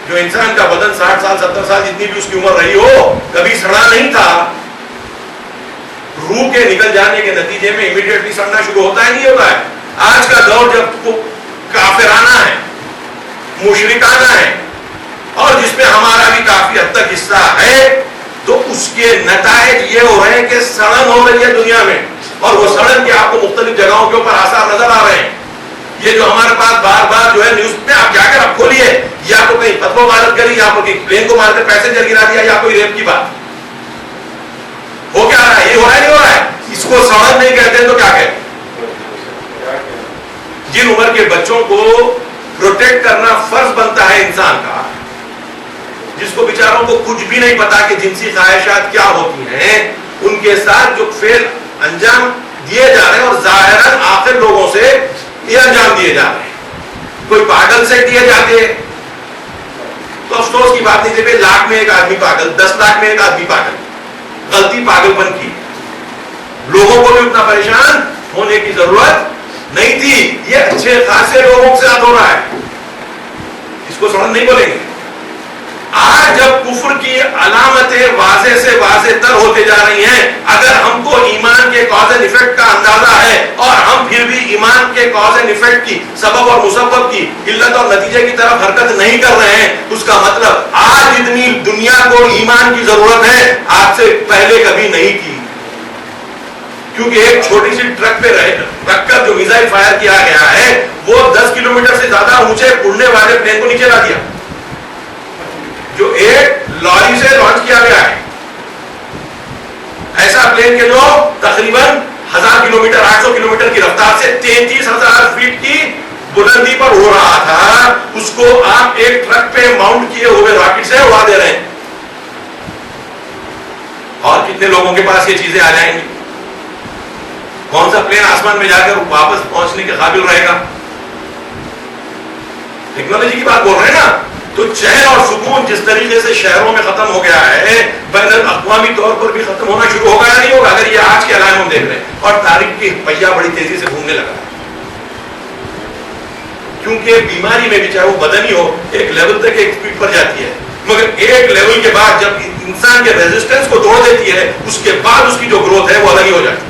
جو انسان کا بدن 60 سال 70 سال جتنی بھی اس کی عمر رہی ہو کبھی سڑا نہیں تھا، روح کے نکل جانے کے نتیجے میں امیڈیٹلی سڑنا شروع ہوتا ہے نہیں ہوتا ہے؟ آج کا دور جب کافرانہ ہے، مشرکانہ ہے اور جس میں ہمارا بھی کافی حد تک حصہ ہے، تو اس کے نتائج یہ ہو رہے ہیں کہ سڑن ہو رہی ہے دنیا میں، اور وہ سڑن کے آپ کو مختلف جگہوں کے اوپر آثار نظر آ رہے ہیں۔ یہ جو ہمارے پاس بار بار جو ہے نیوز میں آپ جا کر آپ کھولیے، یا تو کہیں فتویٰ غارت کری، یا تو کہیں پلین کو مار کر پیسنجر گرا دیا، یا کوئی ریپ کی بات ہو کیا رہا ہے؟ یہ ہو رہا ہے نہیں ہو رہا ہے؟ اس کو سڑن نہیں کہتے تو کیا کہتے؟ جن عمر کے بچوں کو پروٹیکٹ کرنا فرض بنتا ہے انسان کا، جس کو بیچاروں کو کچھ بھی نہیں پتا کہ جنسی خواہشات کیا ہوتی ہیں، ان کے ساتھ جو فعل انجام دیے جا رہے ہیں اور ظاہراً آخر لوگوں سے یہ انجام دیے جا رہے ہیں، کوئی پاگل سے دیے جاتے ہیں تو افسوس کی بات نہیں، 1 لاکھ میں ایک آدمی پاگل، 10 لاکھ میں ایک آدمی پاگل، غلطی پاگل پن کی، لوگوں کو بھی اتنا پریشان ہونے کی ضرورت نہیں تھی۔ یہ اچھے خاصے لوگوں کے ساتھ ہو رہا ہے، اس کو سڑن نہیں بولیں گے۔ آج جب کفر کی علامتیں واضح سے واضح تر ہوتے جا رہی ہیں، اگر ہم کو ایمان کے کاز اینڈ ایفیکٹ کا اندازہ ہے اور ہم پھر بھی ایمان کے کاز اینڈ ایفیکٹ کی، سبب اور مسبب کی، علت اور نتیجے کی طرف حرکت نہیں کر رہے ہیں، اس کا مطلب آج اتنی دنیا کو ایمان کی ضرورت ہے آج سے پہلے کبھی نہیں کی، کیونکہ ایک چھوٹی سی ٹرک پہ رکھ کر جو میزائل فائر کیا گیا ہے وہ 10 کلومیٹر سے زیادہ اونچے اڑنے والے پلین کو نیچے لا دیا، جو ایک لاری سے لانچ کیا گیا ہے۔ ایسا پلین کے جو تقریباً 1000 کلومیٹر 800 کلومیٹر کی رفتار سے 33,000 فیٹ کی بلندی پر ہو رہا تھا، اس کو آپ ایک ٹرک پہ ماؤنٹ کیے ہوئے راکٹ سے اڑا دے رہے ہیں۔ اور کتنے لوگوں کے پاس یہ چیزیں آ جائیں گی؟ کون سا پلین آسمان میں جا کر واپس پہنچنے کے قابل رہے گا؟ ٹیکنالوجی کی بات بول رہے ہیں نا، تو چین اور سکون جس طریقے سے شہروں میں ختم ہو گیا ہے، بین الاقوامی طور پر بھی ختم ہونا شروع ہوگا یا نہیں ہوگا؟ اگر یہ آج کے علائم ہم دیکھ رہے ہیں، اور تاریخ کی پہیہ بڑی تیزی سے گھومنے لگا ہے، کیونکہ بیماری میں بھی چاہے وہ بدنی ہو ایک لیول تک ایک سپیڈ پر جاتی ہے، مگر ایک لیول کے بعد جب انسان کے ریزسٹنس کو توڑ دیتی ہے اس کے بعد اس کی جو گروتھ ہے وہ الگ ہی ہو جاتی ہے.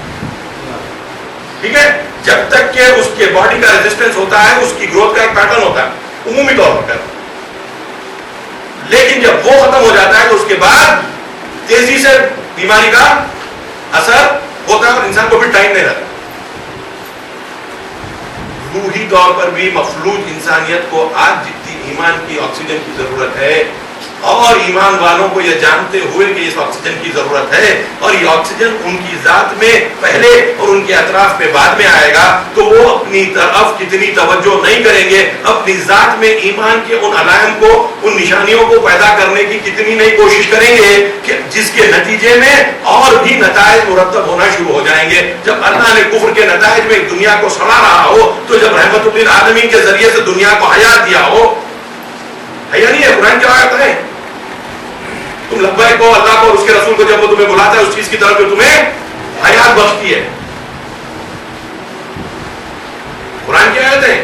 ٹھیک ہے، جب تک کہ اس کے باڈی کا ریزسٹنس ہوتا ہے اس کی گروتھ کا ایک پیٹرن ہوتا ہے عمومی طور پر، لیکن جب وہ ختم ہو جاتا ہے تو اس کے بعد تیزی سے بیماری کا اثر ہوتا ہے اور انسان کو بھی ٹائم نہیں لگتا. روحی طور پر بھی مفلوج انسانیت کو آج جتنی ایمان کی آکسیجن کی ضرورت ہے، اور ایمان والوں کو یہ جانتے ہوئے کہ اس آکسیجن کی ضرورت ہے اور یہ آکسیجن ان کی ذات میں پہلے اور ان کے اطراف میں بعد میں آئے گا، تو وہ اپنی طرف کتنی توجہ نہیں کریں گے، اپنی ذات میں ایمان کے ان علائم کو، ان نشانیوں کو پیدا کرنے کی کتنی نہیں کوشش کریں گے کہ جس کے نتیجے میں اور بھی نتائج مرتب ہونا شروع ہو جائیں گے. جب اللہ نے کفر کے نتائج میں دنیا کو سڑا رہا ہو، تو جب رحمت للعالمین کے ذریعے سے دنیا کو حیات دیا ہو، حیا نہیں ہے قرآن کی آیت ہے، تم لبیک کہو اللہ کو اور اس کے رسول کو جب وہ تمہیں بلاتا ہے اس چیز کی طرف جو تمہیں حیات بخشتی ہے. قرآن کی آیت ہے،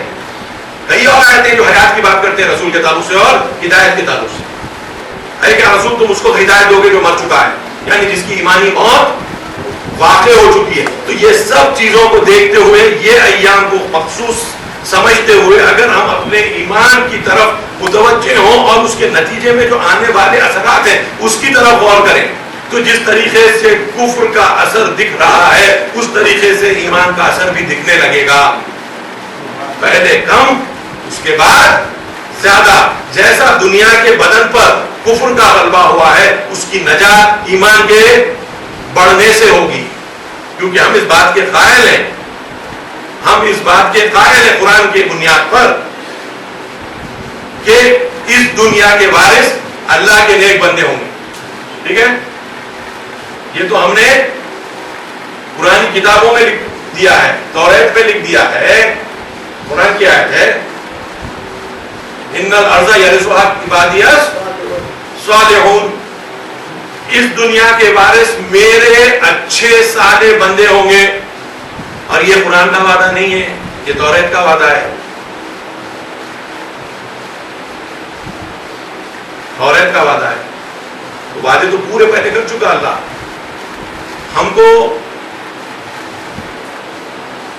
کئی اور آیتیں جو حیات کی بات کرتے ہیں رسول کے تعلق سے اور ہدایت کے تعلق سے. ہے کہ رسول تم اس کو ہدایت دو گے جو مر چکا ہے، یعنی جس کی ایمانی موت واقع ہو چکی ہے. تو یہ سب چیزوں کو دیکھتے ہوئے، یہ ایام کو مخصوص سمجھتے ہوئے اگر ہم اپنے ایمان کی طرف متوجہ ہوں اور اس کے نتیجے میں جو آنے والے اثرات ہیں اس کی طرف غور کریں، تو جس طریقے سے کفر کا اثر دکھ رہا ہے اس طریقے سے ایمان کا اثر بھی دکھنے لگے گا. پہلے کم، اس کے بعد زیادہ. جیسا دنیا کے بدن پر کفر کا غلبہ ہوا ہے اس کی نجات ایمان کے بڑھنے سے ہوگی، کیونکہ ہم اس بات کے قائل ہیں، ہم اس بات کے قائل ہیں قرآن کی بنیاد پر کہ اس دنیا کے وارث اللہ کے نیک بندے ہوں گے. ٹھیک ہے، یہ تو ہم نے قرآن کتابوں میں لکھ دیا ہے، توریت میں لکھ دیا ہے. قرآن کی آیت ہے ان الارض یرثها عبادی الصالحون، اس دنیا کے وارث میرے اچھے صالح بندے ہوں گے. اور یہ قرآن کا وعدہ نہیں ہے، یہ توریت کا وعدہ ہے. توریت کا وعدہ ہے، تو وعدے تو پورے پہلے کر چکا اللہ. ہم کو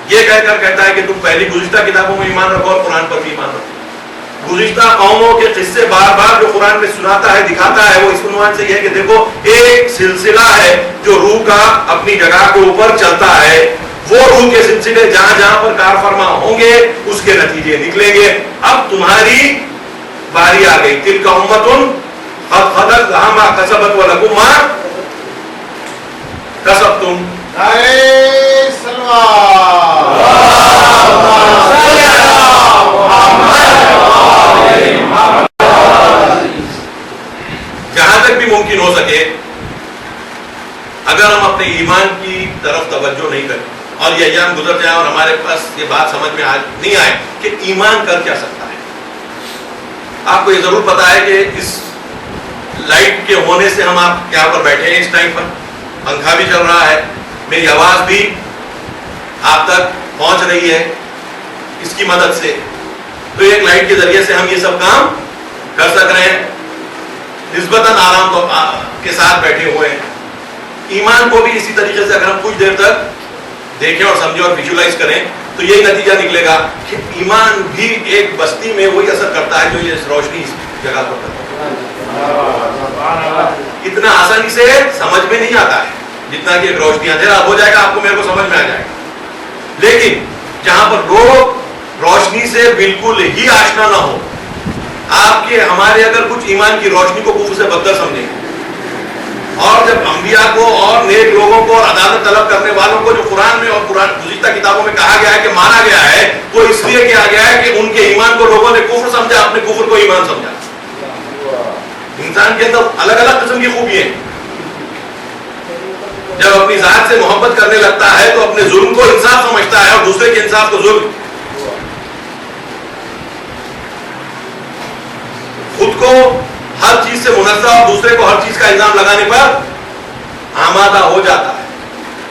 یہ کہہ کر کہتا ہے کہ تم پہلی گزشتہ کتابوں میں ایمان رکھو اور قرآن پر بھی ایمان رکھو. گزشتہ قوموں کے قصے بار بار جو قرآن میں سناتا ہے، دکھاتا ہے، وہ اس عنوان سے یہ ہے کہ دیکھو ایک سلسلہ ہے جو روح کا اپنی جگہ کے اوپر چلتا ہے، وہ روح کے سلسلے جہاں جہاں پر کار فرما ہوں گے اس کے نتیجے نکلیں گے. اب تمہاری باری آ گئی. تلک امۃ قد خلت لها ما کسبت ولکم ما کسبتم. جہاں تک بھی ممکن ہو سکے اگر ہم اپنے ایمان کی طرف توجہ نہیں کریں اور یہ ایام گزر جائیں اور ہمارے پاس یہ بات سمجھ میں نہیں آئے کہ ایمان کر کیا سکتا ہے. آپ کو یہ ضرور پتا ہے کہ اس لائٹ کے ہونے سے ہم آپ یہاں پر بیٹھے ہیں، اس ٹائم پر پنکھا بھی چل رہا ہے، میری آواز بھی آپ تک پہنچ رہی ہے اس کی مدد سے. تو ایک لائٹ کے ذریعے سے ہم یہ سب کام کر سک رہے ہیں، نسبتاً آرام کے ساتھ بیٹھے ہوئے ہیں. ایمان کو بھی اسی طریقے سے اگر ہم کچھ دیر تک دیکھیں اور سمجھیں اور ویژولائز کریں تو یہی نتیجہ نکلے گا کہ ایمان بھی ایک بستی میں وہی اثر کرتا ہے جو یہ روشنی اس جگہ پر کرتا ہے. اتنا آسانی سے سمجھ میں نہیں آتا ہے جتنا کہ ایک روشنی اندھیرا ہو جائے گا آپ کو میرے کو سمجھ میں آ جائے گا. لیکن جہاں پر لوگ روشنی سے بالکل ہی آشنا نہ ہو، آپ کے ہمارے اگر کچھ ایمان کی روشنی کو کفر سے بدتر سمجھیں، اور جب انبیاء کو اور نیک لوگوں کو اور عدالت طلب کرنے والوں کو جو قرآن میں اور قرآن گزشتہ کتابوں میں کہا گیا ہے کہ مانا گیا ہے، وہ اس لیے کیا گیا ہے کہ ان کے ایمان کو لوگوں نے کفر سمجھا، اپنے کفر کو ایمان سمجھا. انسان کے اندر الگ الگ قسم کی خوبی ہیں. جب اپنی ذات سے محبت کرنے لگتا ہے تو اپنے ظلم کو انصاف سمجھتا ہے اور دوسرے کے انصاف کو ظلم. خود کو ہر چیز سے منزہ اور دوسرے کو ہر چیز کا الزام لگانے پر آمادہ ہو جاتا ہے.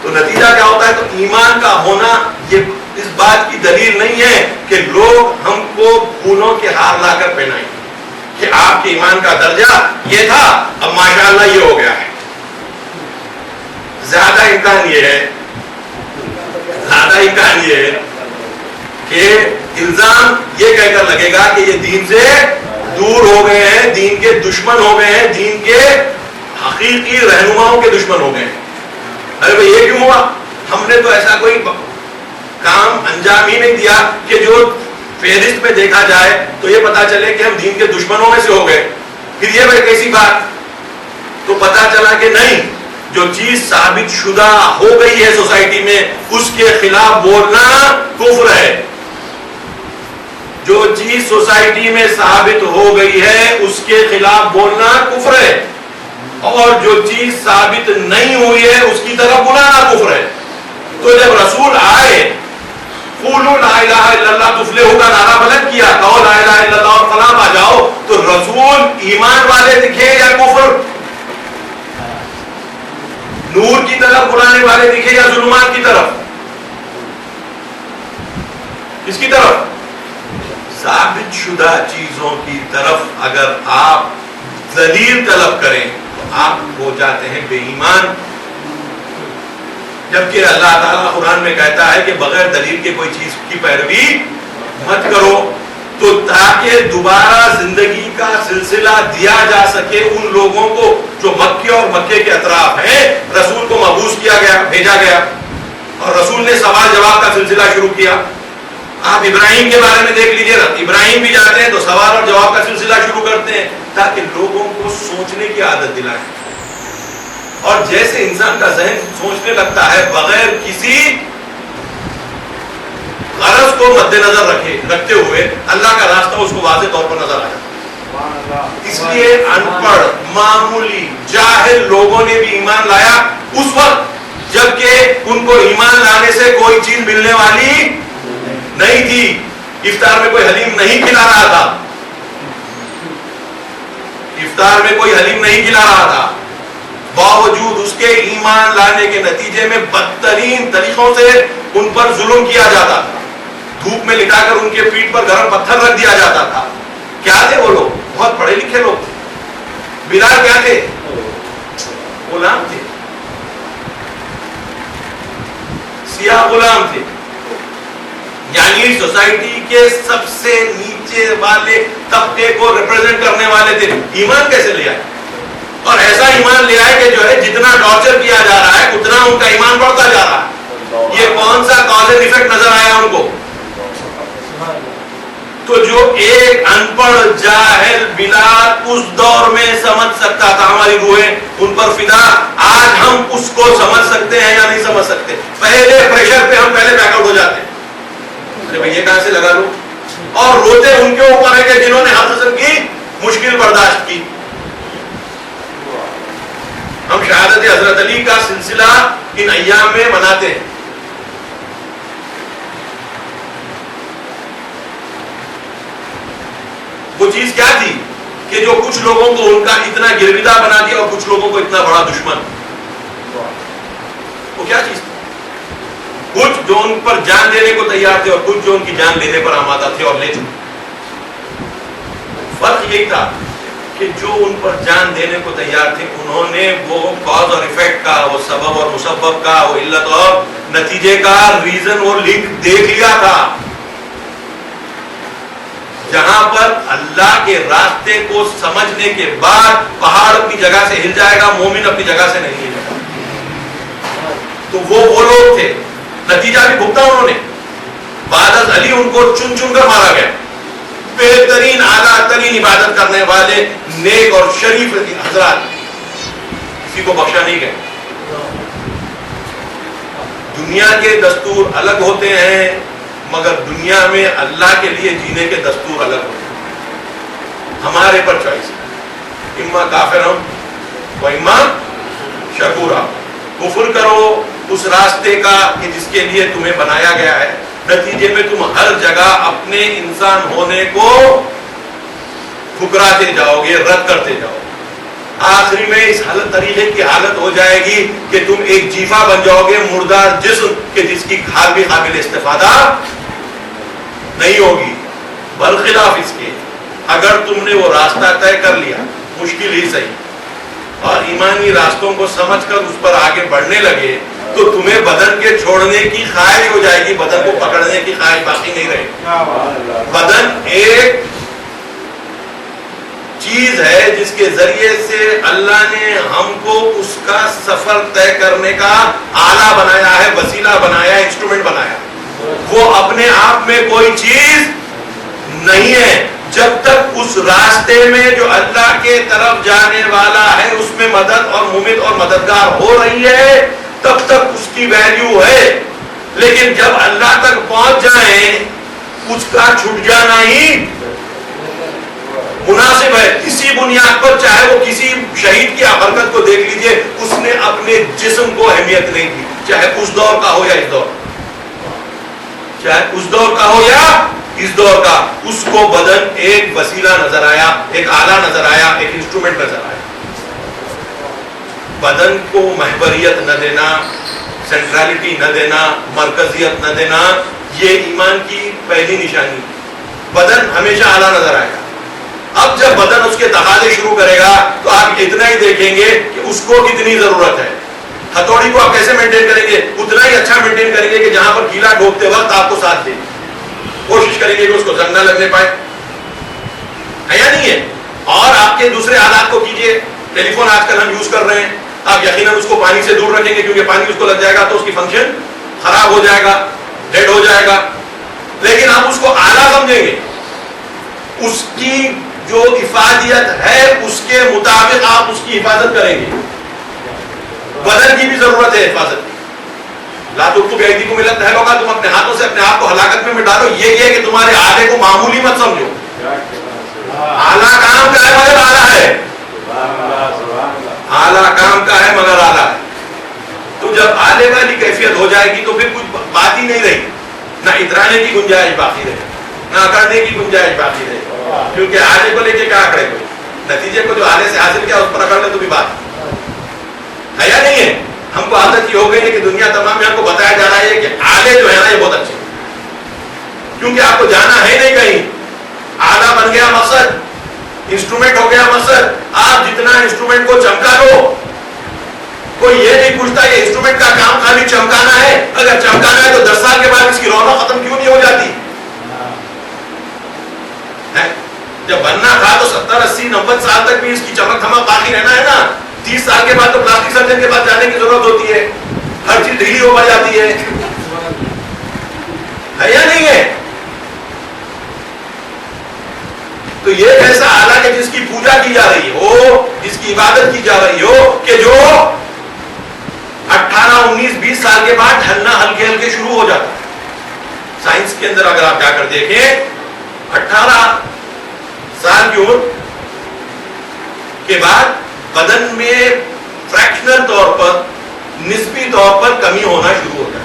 تو نتیجہ کیا ہوتا ہے؟ تو ایمان کا ہونا یہ اس بات کی دلیل نہیں ہے کہ لوگ ہم کو پھولوں کے ہار لا کر پہنائیں کہ آپ کے ایمان کا درجہ یہ تھا، اب ماشاءاللہ یہ ہو گیا ہے. زیادہ امکان یہ ہے کہ الزام یہ کہہ کر لگے گا کہ یہ دین سے دور ہو گئے ہیں، دین کے دشمن ہو گئے ہیں، دین کے حقیقی رہنماؤں کے دشمن ہو گئے ہیں. ارے بھائی یہ کیوں ہوا؟ ہم نے تو ایسا کوئی کام انجام ہی نہیں دیا کہ جو فہرست میں دیکھا جائے تو یہ پتا چلے کہ ہم دین کے دشمنوں میں سے ہو گئے. پھر یہ بھائی کیسی بات؟ تو پتا چلا کہ نہیں، جو چیز ثابت شدہ ہو گئی ہے سوسائٹی میں اس کے خلاف بولنا کفر ہے. جو چیز سوسائٹی میں ثابت ہو گئی ہے اس کے خلاف بولنا کفر ہے، اور جو چیز ثابت نہیں ہوئی ہے اس کی طرف بلانا کفر ہے. تو جب رسول آئے، قولوا لا الہ الا اللہ تفلحوا کا نعرہ بلند کیا، کہو لا الہ الا اللہ اور فلاح آ جاؤ، تو رسول ایمان والے دکھے یا کفر، نور کی طرف بلانے والے دکھے یا ظلمات کی طرف؟ کس کی طرف؟ ثابت شدہ چیزوں کی طرف اگر آپ دلیل طلب کریں تو آپ ہو جاتے ہیں بے ایمان. جبکہ اللہ تعالیٰ قرآن میں کہتا ہے کہ بغیر دلیل کے کوئی چیز کی پیروی مت کرو. تو تاکہ دوبارہ زندگی کا سلسلہ دیا جا سکے ان لوگوں کو جو مکے اور مکے کے اطراف ہیں، رسول کو مبعوث کیا گیا، بھیجا گیا، اور رسول نے سوال جواب کا سلسلہ شروع کیا. آپ ابراہیم کے بارے میں دیکھ لیجئے، ابراہیم بھی جاتے ہیں تو سوال اور جواب کا سلسلہ شروع کرتے ہیں تاکہ لوگوں کو سوچنے کی عادت دلائیں. اور جیسے انسان کا ذہن سوچنے لگتا ہے بغیر کسی غرض کو مد نظر رکھتے ہوئے، اللہ کا راستہ اس کو واضح طور پر نظر آیا. اس لیے ان پڑھ، معمولی، جاہل لوگوں نے بھی ایمان لایا اس وقت جبکہ ان کو ایمان لانے سے کوئی چیز ملنے والی نہیں تھی. افطار میں کوئی حلیم نہیں کھلا رہا تھا، افطار میں کوئی حلیم نہیں کھلا رہا تھا، باوجود اس کے ایمان لانے کے نتیجے میں بدترین طریقوں سے ان پر ظلم کیا جاتا تھا. دھوپ میں لٹا کر ان کے پیٹ پر گرم پتھر رکھ دیا جاتا تھا. کیا تھے وہ لوگ؟ بہت پڑھے لکھے لوگ. بلال کیا تھے؟ غلام تھے، سیاہ غلام تھے. یعنی سوسائٹی کے سب سے نیچے والے طبقے کو ریپرزینٹ کرنے والے تھے. ایمان کیسے لے آئے؟ اور ایسا ایمان لے آئے کہ جو ہے جتنا ٹارچر کیا جا رہا ہے اتنا ان کا ایمان بڑھتا جا رہا ہے. یہ کون سا کاز اینڈ ایفیکٹ نظر آیا ان کو؟ تو جو ایک ان پڑھ جاہل بلال اس دور میں سمجھ سکتا تھا، ہماری روحیں ان پر فدا، آج ہم اس کو سمجھ سکتے ہیں یا نہیں سمجھ سکتے؟ پہلے پریشر پہ ہم پہلے بیک آؤٹ ہو جاتے ہیں. ارے بھئی یہ کہاں سے لگا لوں؟ اور روتے ان کے اوپر ہے کہ جنہوں نے ہر قسم کی مشکل برداشت کی. ہم شہادت حضرت علی کا سلسلہ ان ایام میں مناتے ہیں. وہ چیز کیا تھی کہ جو کچھ لوگوں کو ان کا اتنا گرویدہ بنا دیا اور کچھ لوگوں کو اتنا بڑا دشمن؟ وہ کیا چیز تھی؟ کچھ جو ان پر جان دینے کو تیار تھے اور کچھ جو ان کی جان لینے پر آمادہ تھے اور لے چکے. فرق یہی تھا کہ جو ان پر جان دینے کو تیار تھے انہوں نے وہ کاز اور ایفیکٹ کا، وہ سبب اور مسبب کا، وہ علت اور نتیجے کا ریزن اور لنک دیکھ لیا تھا. جہاں پر اللہ کے راستے کو سمجھنے کے بعد پہاڑ اپنی جگہ سے ہل جائے گا، مومن اپنی جگہ سے نہیں ہلے گا. تو وہ لوگ تھے، نتیجہ بھی بھگتا انہوں نے. بعد از علی ان کو چن چن کر مارا گیا. بہترین اعلیٰ ترین عبادت کرنے والے نیک اور شریف حضرات، کسی کو بخشا نہیں گیا. دنیا کے دستور الگ ہوتے ہیں مگر دنیا میں اللہ کے لیے جینے کے دستور الگ ہوتے ہیں. ہمارے پر چوائس ہے، اما کافرم و اما شکورا. کفر کرو اس راستے کا کہ جس کے لیے تمہیں بنایا گیا ہے، نتیجے میں تم ہر جگہ اپنے انسان ہونے کو ٹھکراتے جاؤ گے، رد کرتے جاؤ گے. آخری میں اس طریقے کی حالت ہو جائے گی کہ تم ایک جیفا بن جاؤ گے، مردار جسم کہ جس کی کھال بھی قابل استفادہ نہیں ہوگی۔ برخلاف اس کے اگر تم نے وہ راستہ طے کر لیا، مشکل ہی صحیح، اور ایمانی راستوں کو سمجھ کر اس پر آگے بڑھنے لگے تو تمہیں بدن کے چھوڑنے کی خواہش ہو جائے گی، بدن کو پکڑنے کی خواہش باقی نہیں رہے گی۔ بدن ایک چیز ہے جس کے ذریعے سے اللہ نے ہم کو اس کا سفر طے کرنے کا آلہ بنایا ہے، وسیلہ بنایا، انسٹرومنٹ بنایا۔ وہ اپنے آپ میں کوئی چیز نہیں ہے، جب تک اس راستے میں جو اللہ کے طرف جانے والا ہے اس میں مدد اور ممد اور مددگار ہو رہی ہے تب تک اس کی ویلیو ہے، لیکن جب اللہ تک پہنچ جائیں اس کا چھٹ جانا ہی مناسب ہے۔ اسی بنیاد پر چاہے وہ کسی شہید کی حرکت کو دیکھ لیجئے، اس نے اپنے جسم کو اہمیت نہیں دی، چاہے اس دور کا ہو یا اس دور، چاہے اس دور کا ہو یا اس دور کا، اس کو بدن ایک وسیلہ نظر آیا، ایک آلہ نظر آیا، ایک انسٹرومنٹ نظر آیا۔ بدن کو محوریت نہ دینا، سینٹرالٹی نہ دینا، مرکزیت نہ دینا، یہ ایمان کی پہلی نشانی۔ بدن ہمیشہ اعلیٰ نظر آئے گا۔ اب جب بدن اس کے تقاضے شروع کرے گا تو آپ اتنا ہی دیکھیں گے کہ اس کو کتنی ضرورت ہے۔ ہتھوڑی کو آپ کیسے مینٹین کریں گے؟ اتنا ہی اچھا مینٹین کریں گے کہ جہاں پر گیلا ڈھوکتے وقت آپ کو ساتھ دے، کوشش کریں گے کہ اس کو زنگ نہ لگنے پائے، ہے یا نہیں ہے؟ اور آپ کے دوسرے آلات کو کیجئے، ٹیلی فون آج کل ہم یوز کر رہے ہیں، آپ یقیناً اس کو پانی سے دور رکھیں گے کیونکہ پانی اس کو لگ جائے گا تو اس کی فنکشن خراب ہو جائے گا، ڈیڈ ہو جائے گا، لیکن آپ اس کو آلہ سمجھیں گے، اس کی جو افادیت ہے اس کے مطابق آپ اس کی حفاظت کریں گے۔ بدن کی بھی ضرورت ہے حفاظت کی۔ لا تلقوا بأيديكم إلى التهلكة، تم اپنے ہاتھوں سے اپنے آپ کو ہلاکت میں ڈالو، یہ کہ تمہارے آلے کو معمولی مت سمجھو۔ آلہ کام کا ہے مگر آلہ ہے، آلہ کام کا ہے مگر آلہ ہے۔ تو جب آلے والی کیفیت ہو جائے گی تو پھر کچھ بات ہی نہیں رہی، نہ اترانے کی گنجائش باقی رہے، نہ اکڑنے کی گنجائش باقی رہے، کیونکہ آلے کو لے کے کیا اکڑے کوئی، نتیجے کو جو آلے سے حاصل کیا اس پر اکڑ لے تو بھی بات ہے یا نہیں ہے؟ ہم کو عادت یہ ہو گئی ہے کہ دنیا تمام میں ہم کو بتایا جا رہا ہے کہ آلے جو ہے نا یہ بہت اچھے، کیونکہ آپ کو جانا ہے نہیں کہیں، آلہ بن گیا مقصد، انسٹرومنٹ ہو گیا مقصد، آپ جتنا انسٹرومنٹ کو چمکا لو، کوئی یہ نہیں پوچھتا کہ انسٹرومنٹ کا کام خالی چمکانا ہے، اگر چمکانا ہے تو 10 سال کے بعد اس کی رونق ختم کیوں نہیں ہو جاتی؟ جب بننا تھا تو 70 80 90 سال تک بھی اس کی چمک دھمک باقی رہنا ہے نا، 30 سال کے بعد تو پلاسٹک سرجن کے پاس جانے کی ضرورت ہوتی ہے، ہر چیز ڈھیلی ہو پڑ جاتی ہے یا نہیں ہے؟ تو یہ ایسا آلہ کہ جس کی پوجا کی جا رہی ہو، جس کی عبادت کی جا رہی ہو، کہ جو 18 19 20 سال کے بعد ڈھلنا ہلکے ہلکے شروع ہو جاتا ہے۔ سائنس کے اندر اگر آپ جا کر دیکھیں 18 سال کی عمر کے بعد بدن میں فریکشنل طور پر، نسبی طور پر کمی ہونا شروع ہوتا ہے،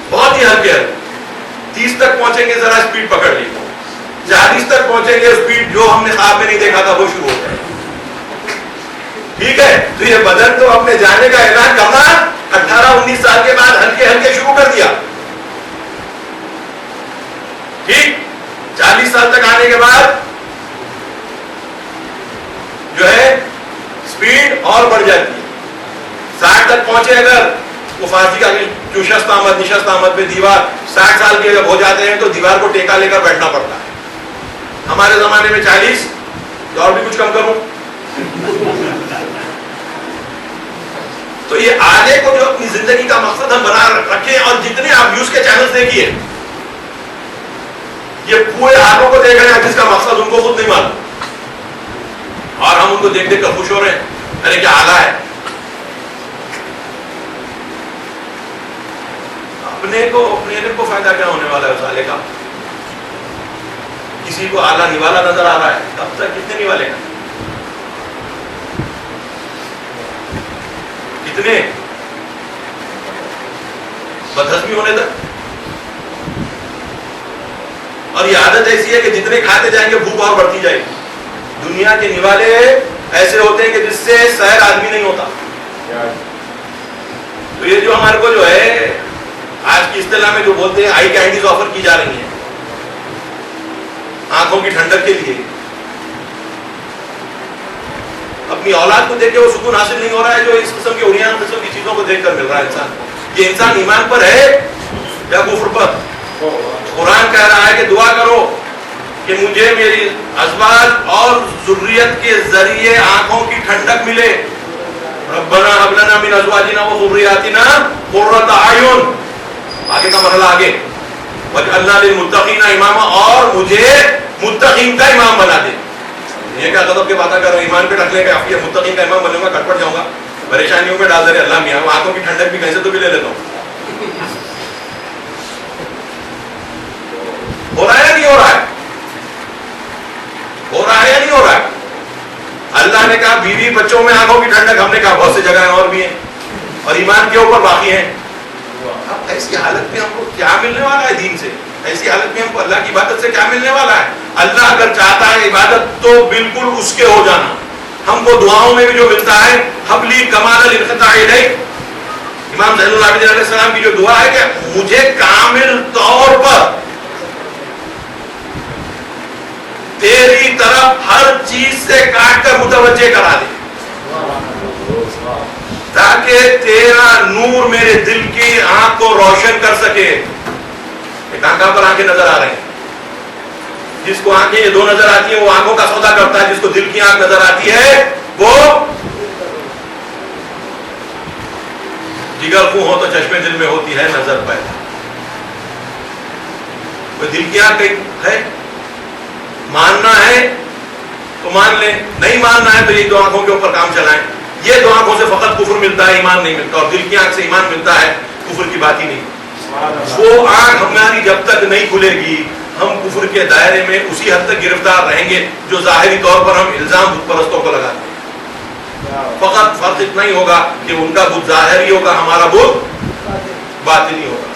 بہت ہی ہلکے ہلکے۔ 30 تک پہنچیں گے ذرا اسپیڈ پکڑ لی، 40 تک پہنچیں گے اسپیڈ جو ہم نے خواب میں نہیں دیکھا تھا وہ شروع ہوتا ہے۔ ٹھیک ہے، تو یہ بدن تو اپنے جانے کا اعلان کرنا 18 19 سال کے بعد ہلکے ہلکے شروع کر دیا، ٹھیک۔ 40 سال تک آنے کے بعد جو ہے سپیڈ اور بڑھ جاتی ہے، 60 تک پہنچے اگر، وہ فارسی کا جو شست آمد نشست آمد پہ دیوار، 60 سال کے جب ہو جاتے ہیں تو دیوار کو ٹیکا لے کر بیٹھنا پڑتا ہے۔ ہمارے زمانے میں 40، تو اور بھی کچھ کم کروں تو یہ آلے کو جو اپنی زندگی کا مقصد ہم بنا رکھیں، اور جتنے آپ یوز کے چینلز دیکھیے یہ پورے آلوں کو دیکھ رہے ہیں جس کا مقصد ان کو خود نہیں معلوم، اور ہم ان کو دیکھ دیکھ کر خوش ہو رہے ہیں، ارے کیا آلہ ہے۔ اپنے کو فائدہ کیا ہونے والا ہے اس آلے کا؟ کسی کو آلہ نوالا نظر آ رہا ہے، کب تک کتنے نوالے گا؟ کتنے؟ بدہضمی ہونے تک۔ اور یہ عادت ایسی ہے کہ جتنے کھاتے جائیں گے بھوک اور بڑھتی جائے گی۔ دنیا کے نوالے ایسے ہوتے ہیں کہ جس سے سیر آدمی نہیں ہوتا. تو یہ جو ہمارے کو جو ہے آج کی اصطلاح میں جو بولتے ہیں آئی کینڈیز آفر کی جا رہی ہیں آنکھوں کی ٹھنڈک کے لیے, اپنی اولاد کو دیکھ کے وہ سکون حاصل نہیں ہو رہا ہے جو اس قسم کی اوریان قسم کی چیزوں کو دیکھ کر مل رہا ہے انسان کو. یہ انسان ایمان پر ہے یا کفر پر؟ قرآن کہہ رہا ہے کہ دعا کرو کہ مجھے میری ازواج اور ذریت کے ذریعے آنکھوں کی ٹھنڈک ملے. ربنا هب لنا من ازواجنا وذرياتنا قرۃ اعین, آگے کا مرحلہ آگے, وجعلنا للمتقین اماما, اور مجھے متقین کا امام بنا دے. یہ کیا غضب کی باتیں کر رہا ہوں, ایمان پہ رکھ لے گا یہ متقین کا امام بنوں گا, کٹ پٹ جاؤں گا, پریشانیوں میں ڈال دے رہے اللہ میاں, آنکھوں کی ٹھنڈک بھی کہیں سے تو بھی لے لیتا ہوں. ہو رہا ہے یا نہیں ہو رہا ہے؟ ہو رہا ہے یا نہیں ہو رہا ہے؟ اللہ نے کہا بیوی بچوں میں آنکھوں کی ٹھنڈک, ہم نے کہا بہت سی جگہیں اور بھی ہیں اور ایمان کے اوپر باقی ہیں. اب ایسی حالت میں ہم کو کیا ملنے والا ہے دین سے؟ ایسی حالت میں ہم کو اللہ کی عبادت سے کیا ملنے والا ہے؟ اللہ اگر چاہتا ہے عبادت تو بالکل اس کے ہو جانا. ہم کو دعاؤں میں بھی جو ملتا ہے حبلی کمال الانقطاع الیک, امام زین العابدین علیہ السلام کی جو دعا ہے کہ مجھے کامل طور پر تیری طرف ہر چیز سے کاٹ کر متوجہ کرا دے تاکہ تیرا نور میرے دل کی آنکھ کو روشن کر سکے. ایک آنکھوں پر آنکھیں نظر آ رہے ہیں, جس کو آنکھیں یہ دو نظر آتی ہیں وہ آنکھوں کا سودا کرتا ہے, جس کو دل کی آنکھ نظر آتی ہے وہ جگر خوں ہو تو چشمے دل میں ہوتی ہے نظر پیدا. وہ دل کی آنکھ ہے, ماننا ہے تو مان لیں, نہیں ماننا ہے تو یہ دو آنکھوں کے اوپر کام چلائیں. یہ دو آنکھوں سے فقط کفر ملتا ہے, ایمان نہیں ملتا, اور دل کی آنکھ سے ایمان ملتا ہے, کفر کی بات ہی نہیں. وہ آنکھ ہماری جب تک نہیں کھلے گی ہم کفر کے دائرے میں اسی حد تک گرفتار رہیں گے جو ظاہری طور پر ہم الزام بت پرستوں کو لگاتے ہیں. فقط فرق اتنا ہی ہوگا کہ ان کا بت ظاہری ہوگا, ہمارا بت باطنی ہوگا.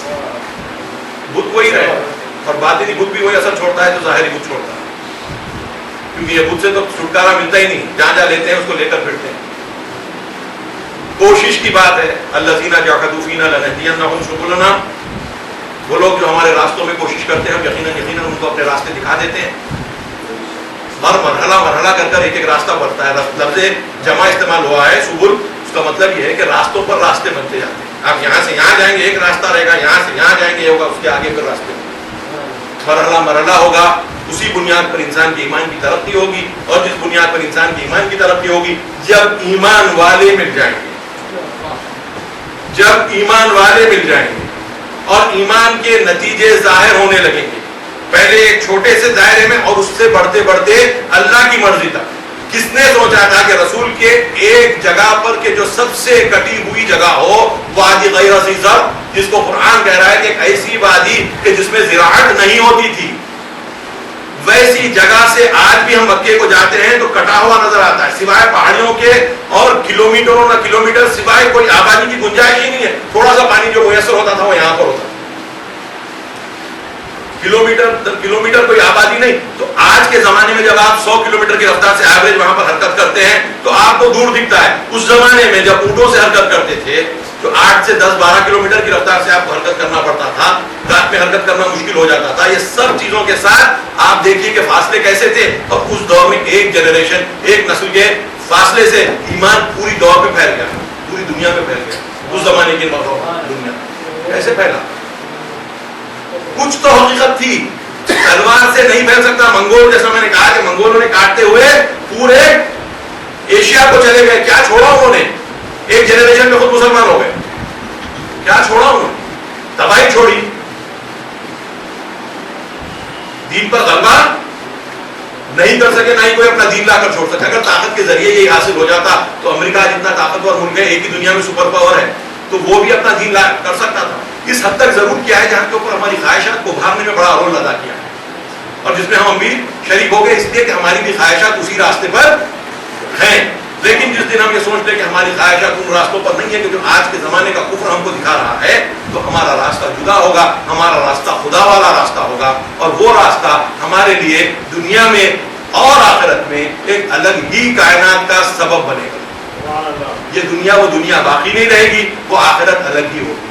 بت وہی رہے اور باطنی بت بھی وہی اثر چھوڑتا ہے جو ظاہری بت چھوڑتا ہے, کیونکہ یہ بت سے تو چھٹکارا ملتا ہی نہیں, جہاں جہاں لیتے ہیں اس کو لے کر پھرتے ہیں. کوشش کی بات ہے, الذین جاہدوا فینا لنہدینہم سبلنا, وہ لوگ جو ہمارے راستوں میں کوشش کرتے ہیں ہم یقیناً ان کو اپنے راستے دکھا دیتے ہیں. ہر مرحلہ کر کر ایک ایک راستہ بڑھتا ہے. لفظ جمع استعمال ہوا ہے سبل, اس کا مطلب یہ ہے کہ راستوں پر راستے بنتے جاتے ہیں. آپ یہاں سے یہاں جائیں گے ایک راستہ رہے گا, یہاں سے یہاں جائیں گے یہ ہوگا, اس کے آگے پھر راستے مرحلہ ہوگا. اسی بنیاد پر انسان کی ایمان کی ترقی ہوگی, اور جس بنیاد پر انسان کی ایمان کی ترقی ہوگی جب ایمان والے مل جائیں گے, جب ایمان والے مل جائیں گے اور ایمان کے نتیجے ظاہر ہونے لگیں گے, پہلے ایک چھوٹے سے دائرے میں اور اس سے بڑھتے بڑھتے اللہ کی مرضی تک. کس نے سوچا تھا کہ رسول کے ایک جگہ پر کہ جو سب سے کٹی ہوئی جگہ ہو, وادی غیر ذی زرع, جس کو قرآن کہہ رہا ہے کہ ایک ایسی وادی کہ جس میں زراعت نہیں ہوتی تھی, ویسی جگہ سے آج بھی ہم مکے کو جاتے ہیں تو کٹا ہوا نظر آتا ہے, سوائے پہاڑیوں کے اور کلومیٹروں نہ کلومیٹر سوائے کوئی آبادی کی گنجائش ہی نہیں ہے. تھوڑا سا پانی جو میسر ہوتا تھا وہ یہاں پر ہوتا, کلومیٹر کوئی آبادی نہیں. تو آج کے زمانے میں جب آپ 100 کلومیٹر کی رفتار سے ایوریج وہاں پر حرکت کرتے ہیں تو آپ کو دور دکھتا ہے. اس زمانے میں جب اونٹوں سے حرکت کرتے تھے تو 8 سے 10-12 کلومیٹر کی رفتار سے آپ کو حرکت کرنا پڑتا تھا, رات میں حرکت کرنا مشکل ہو جاتا تھا. یہ سب چیزوں کے ساتھ آپ دیکھیے کہ فاصلے کیسے تھے, اور اس دور میں ایک جنریشن, ایک نسل کے فاصلے سے ایمان پوری دور پہ پھیل گیا, پوری دنیا میں پھیل گیا. اس زمانے کی دنیا کیسے پھیلا؟ کچھ تو حقیقت تھی, تلوار سے نہیں پھیل سکتا. منگول, جیسا میں نے کہا کہ منگولوں نے کاٹتے ہوئے پورے ایشیا کو چلے گئے, کیا چھوڑا انہوں نے؟ ایک جنریشن میں خود مسلمان ہو گئے. کیا چھوڑا انہوں نے؟ تباہی چھوڑی. دین پر غلبہ نہیں کر سکے, نہ ہی کوئی اپنا دین لا کر چھوڑ سکے. اگر طاقت کے ذریعے یہ حاصل ہو جاتا تو امریکہ جتنا طاقتور ملک ہے, ایک ہی دنیا میں سپر پاور ہے, تو وہ بھی اپنا دین لا کر سکتا تھا. اس حد تک ضرور کیا ہے جہاں کے اوپر ہماری خواہشات کو ابھارنے میں بڑا رول ادا کیا ہے, اور جس میں ہم بھی شریک ہو گئے, اس لیے کہ ہماری بھی خواہشات اسی راستے پر ہیں. لیکن جس دن ہم یہ سوچتے ہیں کہ ہماری خواہشات ان راستوں پر نہیں ہے, کیونکہ آج کے زمانے کا کفر ہم کو دکھا رہا ہے, تو ہمارا راستہ جدا ہوگا. ہمارا راستہ خدا والا راستہ ہوگا, اور وہ راستہ ہمارے لیے دنیا میں اور آخرت میں ایک الگ ہی کائنات کا سبب بنے گا. یہ دنیا وہ دنیا باقی نہیں رہے گی, وہ آخرت الگ ہی ہوگی.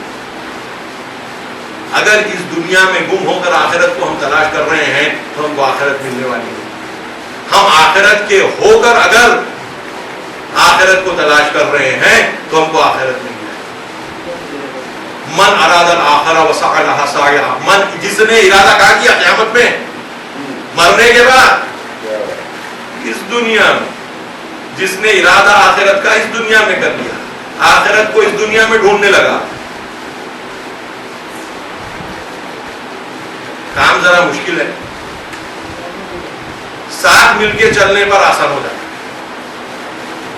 اگر اس دنیا میں گم ہو کر آخرت کو ہم تلاش کر رہے ہیں تو ہم کو آخرت ملنے والی ہے. ہم آخرت کے ہو کر اگر آخرت کو تلاش کر رہے ہیں تو ہم کو آخرت مل جائے. من اراد الاخرہ وسعی لہا سعیہا, من جس نے ارادہ کہا کیا قیامت میں مرنے کے بعد اس دنیا میں, جس نے ارادہ آخرت کا اس دنیا میں کر لیا, آخرت کو اس دنیا میں ڈھونڈنے لگا. کام ذرا مشکل ہے, ساتھ مل کے چلنے پر آسان ہو جاتا ہے.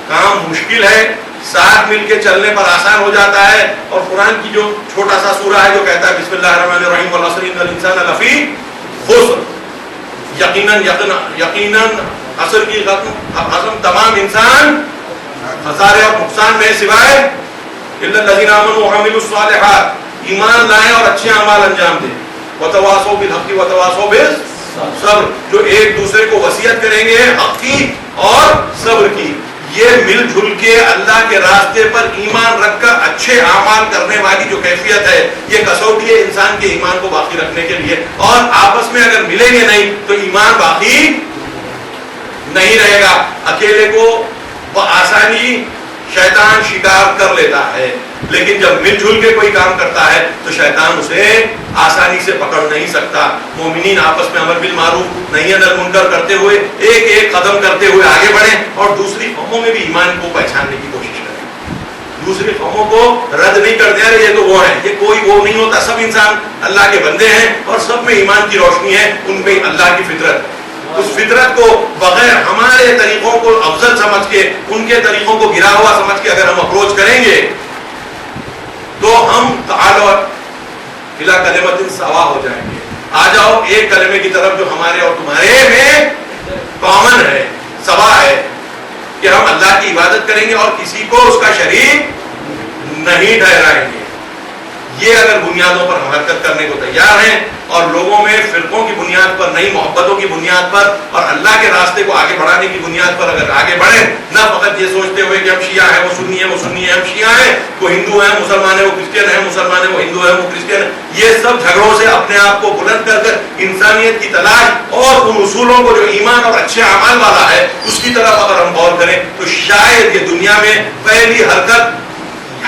کام مشکل ہے, ساتھ مل کے چلنے پر آسان ہو جاتا ہے. اور قرآن کی جو چھوٹا سا سورہ ہے جو کہتا ہے بسم اللہ الرحمن الرحیم والعصر ان الانسان لفی خسر, یقیناً عصر کی قسم تمام انسان خسارے اور نقصان میں سوائے الا الذین آمنوا وعملوا الصالحات, ایمان لائیں اور اچھے اعمال انجام دیں, وتواصوا بالحق وتواصوا بالصبر, جو ایک دوسرے کو وصیت کریں گے حق کی اور صبر کی. یہ مل جل کے اللہ کے راستے پر ایمان رکھ کر اچھے اعمال کرنے والی جو کیفیت ہے, یہ کسوٹی ہے انسان کے ایمان کو باقی رکھنے کے لیے. اور آپس میں اگر ملیں گے نہیں تو ایمان باقی نہیں رہے گا. اکیلے کو بآسانی شیطان شکار کر لیتا ہے, لیکن جب مل جل کے کوئی کام کرتا ہے تو شیطان اسے آسانی سے پکڑ نہیں سکتا. مومنین آپس میں امر بالمعروف نہی عن المنکر کرتے ہوئے ایک ایک قدم کرتے ہوئے آگے بڑھیں, اور دوسری قوموں میں بھی ایمان کو پہچاننے کی کوشش کریں. دوسری قوموں کو رد نہیں کر دیں یہ تو وہ ہیں, یہ کوئی وہ نہیں ہوتا, سب انسان اللہ کے بندے ہیں اور سب میں ایمان کی روشنی ہے, ان میں اللہ کی فطرت ہے. اس فطرت کو بغیر ہمارے طریقوں کو افضل سمجھ کے, ان کے طریقوں کو گرا ہوا سمجھ کے اگر ہم اپروچ کریں گے تو ہم تعالوا الی کلمۃ سواء ہو جائیں گے. آ جاؤ ایک کلمے کی طرف جو ہمارے اور تمہارے میں کامن ہے, سوا ہے, کہ ہم اللہ کی عبادت کریں گے اور کسی کو اس کا شریک نہیں ٹھہرائیں گے. یہ اگر بنیادوں پر ہم حرکت کرنے کو تیار ہیں اور لوگوں میں فرقوں کی بنیاد پر, نئی محبتوں کی بنیاد پر اور اللہ کے راستے کو آگے بڑھانے کی بنیاد پر اگر آگے بڑھیں, نہ فقط یہ سوچتے ہوئے کہ ہم شیعہ ہیں وہ سنی ہیں, وہ سنی ہیں ہم شیعہ ہیں, وہ ہندو ہیں مسلمان ہیں وہ کرسچن ہیں, مسلمان ہیں وہ ہندو ہیں وہ کرسچن ہیں, یہ سب جھگڑوں سے اپنے آپ کو بلند کر کر انسانیت کی تلاش اور ان اصولوں کو جو ایمان اور اچھے اعمال والا ہے اس کی طرف اگر ہم غور کریں تو شاید یہ دنیا میں پہلی حرکت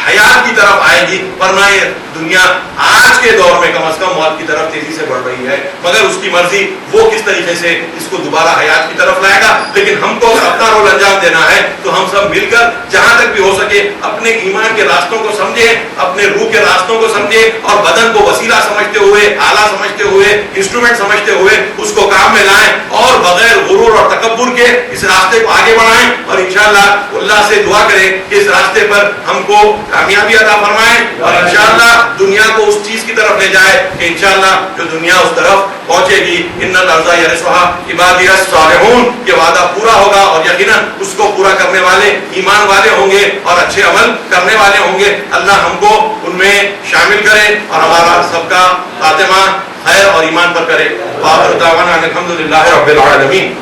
حیات کی طرف آئے گی. ورنہ یہ دنیا آج کے دور میں کم از کم موت کی طرف تیزی سے بڑھ رہی ہے, مگر اس کی مرضی وہ کس طریقے سے اس کو دوبارہ حیات کی طرف لائے گا. لیکن ہم کو اپنا رول انجام دینا ہے تو ہم سب مل کر جہاں تک بھی ہو سکے اپنے ایمان کے راستوں کو سمجھیں, اپنے روح کے راستوں کو سمجھیں اور بدن کو وسیلہ سمجھتے ہوئے, آلہ سمجھتے ہوئے, انسٹرومنٹ سمجھتے ہوئے اس کو کام میں لائیں اور بغیر غرور اور تکبر کے اس راستے کو آگے بڑھائیں. اور انشاءاللہ اللہ سے دعا کریں کہ اس راستے پر ہم کو کامیابی عطا فرمائیں اور انشاءاللہ دنیا کو اس چیز کی طرف لے جائے کہ انشاءاللہ جو دنیا اس طرف پہنچے گی. ان الارض یرثها عبادی الصالحون, یہ وعدہ پورا ہوگا اور یقیناً اس کو پورا کرنے والے ایمان والے ہوں گے اور اچھے عمل کرنے والے ہوں گے. اللہ ہم کو ان میں شامل کرے اور ہمارا سب کا خاتمہ خیر اور ایمان پر کرے. وآخر دعوانا الحمد للہ رب العالمین.